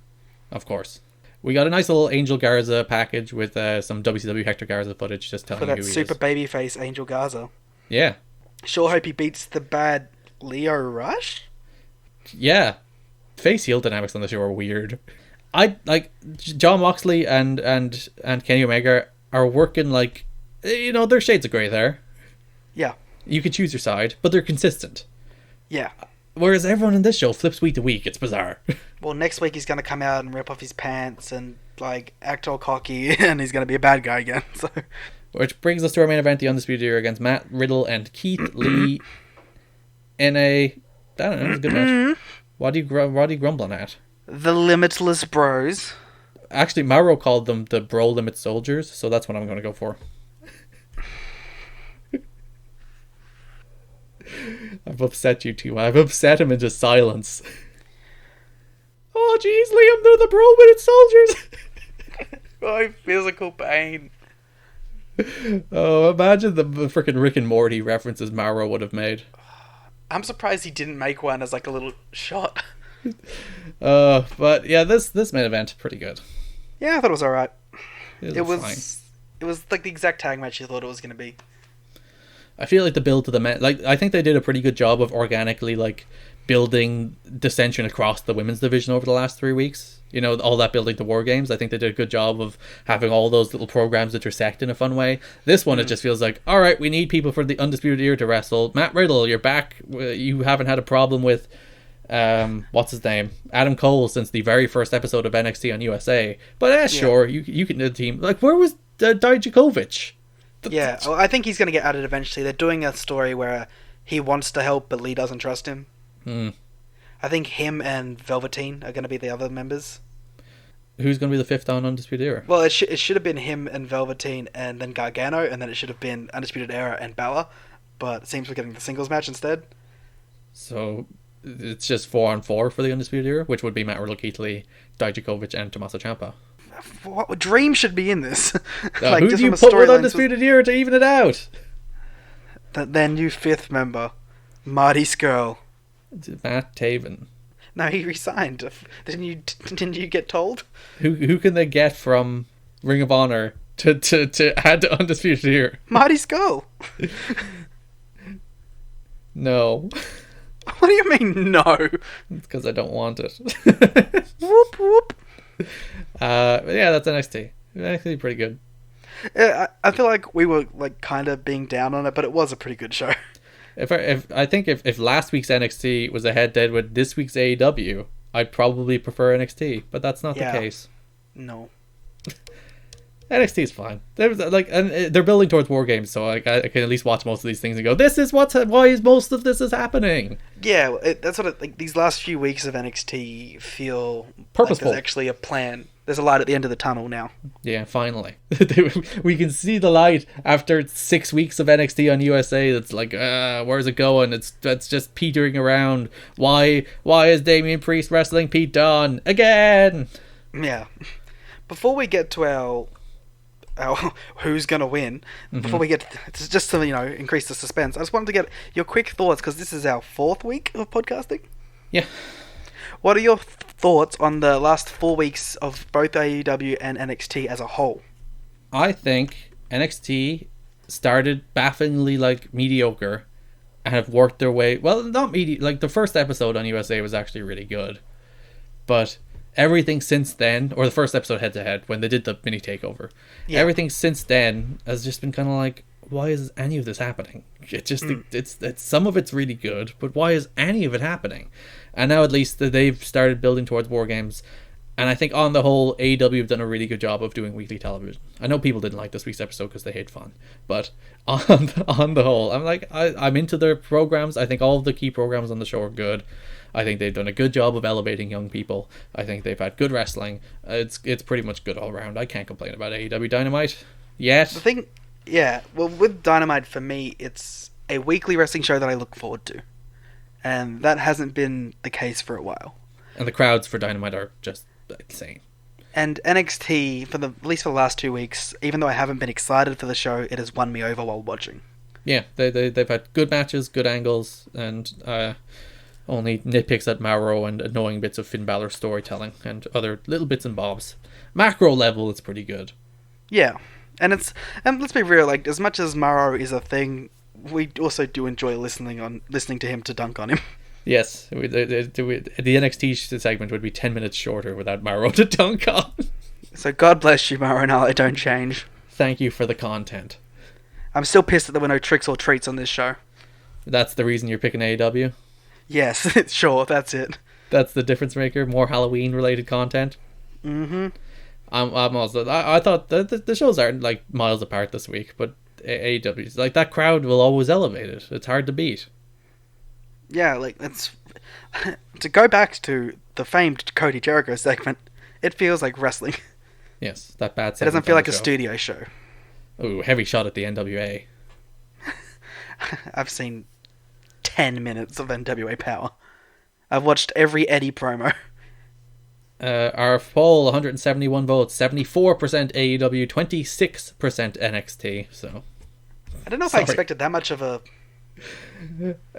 Of course. We got a nice little Angel Garza package with some WCW Hector Garza footage just telling For you that who he super is. babyface Angel Garza. Yeah. Sure hope he beats the bad Leo Rush? Yeah. Face heel dynamics on the show are weird. I like John Moxley and Kenny Omega are working like, you know, they're shades of grey there. Yeah. You can choose your side, but they're consistent. Yeah. Whereas everyone in this show flips week to week. It's bizarre. Well, next week he's going to come out and rip off his pants and like act all cocky and he's going to be a bad guy again. So, which brings us to our main event, the Undisputed Era against Matt Riddle and Keith Lee in a, I don't know, it was a good match. What are you grumbling at? the Limitless Bros. Actually, Mauro called them the Bro Limit Soldiers, so that's what I'm going to go for. I've upset you too. I've upset him into silence. Oh, jeez, Liam, they're the Bro Limit Soldiers. My physical pain. Oh, imagine the freaking Rick and Morty references Mauro would have made. I'm surprised he didn't make one as like a little shot. But yeah, this main event pretty good. Yeah, I thought it was alright. It was fine. It was like the exact tag match you thought it was going to be. I feel like the build to the men, like I think they did a pretty good job of organically like building dissension across the women's division over the last 3 weeks. You know, all that building to War Games. I think they did a good job of having all those little programs intersect in a fun way. This one, it just feels like, all right, we need people for the Undisputed Era to wrestle. Matt Riddle, you're back. You haven't had a problem with, what's his name? Adam Cole since the very first episode of NXT on USA. But sure, you can do the team. Like, where was Dijakovic? Yeah, well, I think he's going to get added eventually. They're doing a story where he wants to help, but Lee doesn't trust him. I think him and Velveteen are going to be the other members. Who's going to be the fifth on Undisputed Era? Well, it should have been him and Velveteen and then Gargano, and then it should have been Undisputed Era and Balor, but it seems we're getting the singles match instead. So it's just 4-on-4 for the Undisputed Era, which would be Matt Riddle, Keith Lee, Dijakovic, and Tommaso Ciampa. What Dream should be in this? Like, who do you put with Undisputed Era to even it out? Their new fifth member, Marty Skrull. Matt Taven. No, he resigned. Didn't you get told? Who can they get from Ring of Honor to add to Undisputed Era? Marty Skrull. No. What do you mean, no? It's because I don't want it. Whoop, whoop. But yeah, that's NXT. Actually pretty good. I feel like we were like kind of being down on it, but it was a pretty good show. If last week's NXT was a head-to-head with this week's AEW, I'd probably prefer NXT, but that's not the case. No. NXT is fine. They're building towards War Games, so I can at least watch most of these things and go, why is most of this is happening? Yeah, that's what these last few weeks of NXT feel purposeful. Like there's actually a plan. There's a light at the end of the tunnel now. Yeah, finally. We can see the light after 6 weeks of NXT on USA. That's like, where's it going? That's just petering around. Why is Damian Priest wrestling Pete Dunne again? Yeah. Before we get to our who's gonna win, before we get just to increase the suspense, I just wanted to get your quick thoughts because this is our 4th week of podcasting. Yeah. What are your thoughts on the last 4 weeks of both AEW and NXT as a whole? I think NXT started bafflingly mediocre and have worked their way. Well, not mediocre. The first episode on USA was actually really good, but everything since then, or the first episode head to head when they did the mini takeover, everything since then has just been kind of like, why is any of this happening? It's just it's some of it's really good, but why is any of it happening? And now at least they've started building towards War Games, and I think on the whole AEW have done a really good job of doing weekly television. I know people didn't like this week's episode because they hate fun, but on the whole, I'm into their programs. I think all of the key programs on the show are good. I think they've done a good job of elevating young people. I think they've had good wrestling. It's pretty much good all around. I can't complain about AEW Dynamite yet. The thing, well, with Dynamite for me, it's a weekly wrestling show that I look forward to, and that hasn't been the case for a while. And the crowds for Dynamite are just insane. And NXT, at least for the last 2 weeks, even though I haven't been excited for the show, it has won me over while watching. Yeah, they've had good matches, good angles, and only nitpicks at Mauro and annoying bits of Finn Balor's storytelling and other little bits and bobs. Macro level, it's pretty good. Yeah, and let's be real. As much as Mauro is a thing, we also do enjoy listening to him to dunk on him. Yes, the NXT segment would be 10 minutes shorter without Mauro to dunk on. So God bless you, Mauro, and I don't change. Thank you for the content. I'm still pissed that there were no tricks or treats on this show. That's the reason you're picking AEW? Yes, sure, that's it. That's the difference maker. More Halloween related content. Mm-hmm. I'm also. I thought the shows aren't miles apart this week, but AEW's that crowd will always elevate it. It's hard to beat. Yeah, it's to go back to the famed Cody Jericho segment. It feels like wrestling. Yes, that bad. It doesn't feel like a studio show. Ooh, heavy shot at the NWA. I've seen 10 minutes of NWA Power. I've watched every Eddie promo. Our poll, 171 votes, 74% AEW, 26% NXT. So I don't know if I expected that much of a...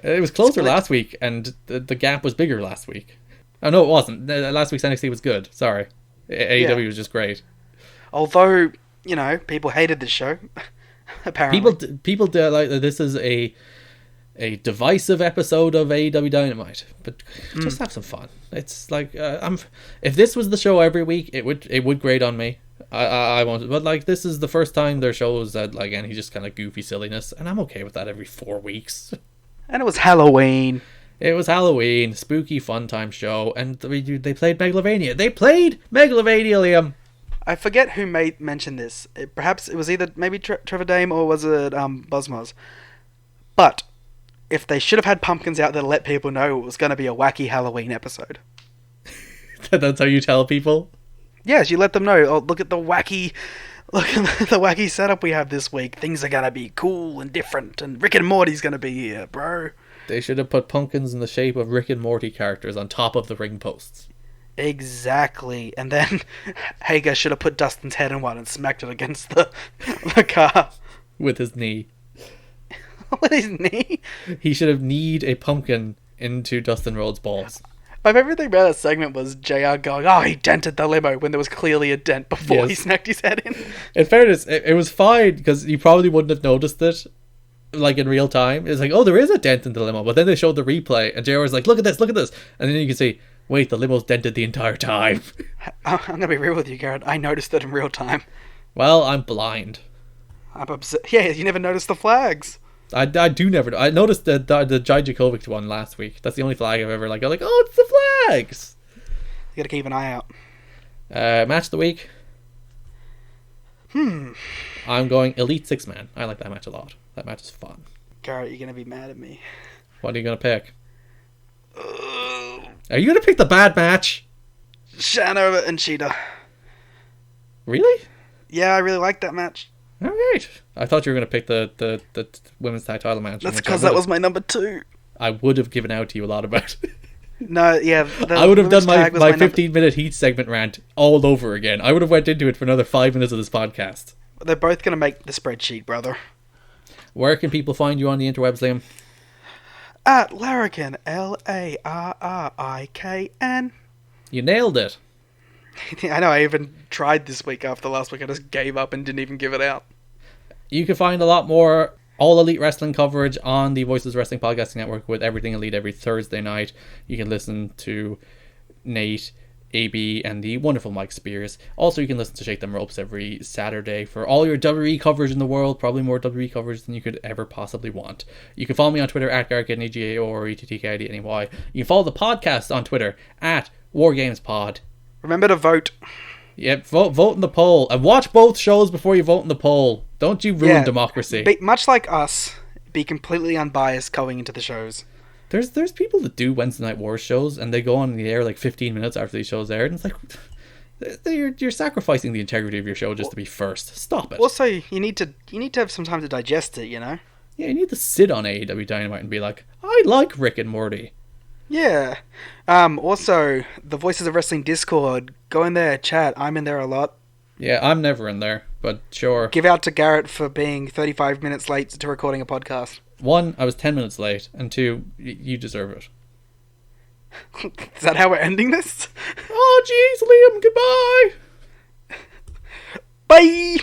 It was closer last week, and the gap was bigger last week. Oh, no, it wasn't. Last week's NXT was good. Sorry. AEW was just great. Although, people hated this show. Apparently. People this is a divisive episode of AEW Dynamite, but just have some fun. It's if this was the show every week, it would grate on me. I won't, but this is the first time their shows that any just kind of goofy silliness, and I'm okay with that every 4 weeks. And it was Halloween. It was Halloween, spooky fun time show, and they played Megalovania. They played Megalovania, Liam. I forget who mentioned this. Perhaps it was either maybe Trevor Dame or was it Buzzmoz. But if they should have had pumpkins out there to let people know it was going to be a wacky Halloween episode. That's how you tell people? Yes, you let them know. Oh, look at the wacky setup we have this week. Things are going to be cool and different, and Rick and Morty's going to be here, bro. They should have put pumpkins in the shape of Rick and Morty characters on top of the ring posts. Exactly. And then Hager should have put Dustin's head in one and smacked it against the car. With his knee. With his knee? He should have kneed a pumpkin into Dustin Rhodes' balls. My favourite thing about that segment was JR going, oh, he dented the limo, when there was clearly a dent before he smacked his head in. In fairness, it was fine, because you probably wouldn't have noticed it like in real time. It's like, oh, there is a dent in the limo, but then they showed the replay, and JR was like, look at this, and then you can see, wait, the limo's dented the entire time. I'm gonna be real with you, Garrett. I noticed it in real time. Well, I'm blind. I'm upset. Yeah, you never noticed the flags. I do never. I noticed the Dijakovic one last week. That's the only flag I've ever like. I'm like, oh, it's the flags. You gotta keep an eye out. Match of the week. I'm going Elite Six Man. I like that match a lot. That match is fun. Garrett, you're gonna be mad at me. What are you gonna pick? Are you gonna pick the bad match? Shana and Cheetah. Really? Yeah, I really like that match. Alright. I thought you were gonna pick the women's tag title match. That's because that was my number 2. I would have given out to you a lot about it. No, yeah. I would have done my 15-minute Heat segment rant all over again. I would have went into it for another 5 minutes of this podcast. They're both gonna make the spreadsheet, brother. Where can people find you on the interwebs, Liam? At Larrikin, Larrikn. You nailed it. I know, I even tried this week after last week. I just gave up and didn't even give it out. You can find a lot more All Elite Wrestling coverage on the Voices Wrestling Podcasting Network with Everything Elite every Thursday night. You can listen to Nate, AB, and the wonderful Mike Spears. Also, you can listen to Shake Them Ropes every Saturday for all your WWE coverage in the world. Probably more WWE coverage than you could ever possibly want. You can follow me on Twitter at GarrettGetNEGA or ETTKIDNEY. You can follow the podcast on Twitter at WarGamesPod. Remember to vote. Yep, vote in the poll. And watch both shows before you vote in the poll. Don't you ruin democracy. Much like us, be completely unbiased going into the shows. There's people that do Wednesday Night Wars shows and they go on the air like 15 minutes after these shows aired, and it's like you're sacrificing the integrity of your show just to be first. Stop it. Also, you need to have some time to digest it, you know? Yeah, you need to sit on AEW Dynamite and be like, I like Rick and Morty. Yeah. Also, the Voices of Wrestling Discord, go in there, chat. I'm in there a lot. Yeah, I'm never in there, but sure. Give out to Garrett for being 35 minutes late to recording a podcast. 1, I was 10 minutes late, and 2, you deserve it. Is that how we're ending this? Oh, jeez, Liam, goodbye! Bye!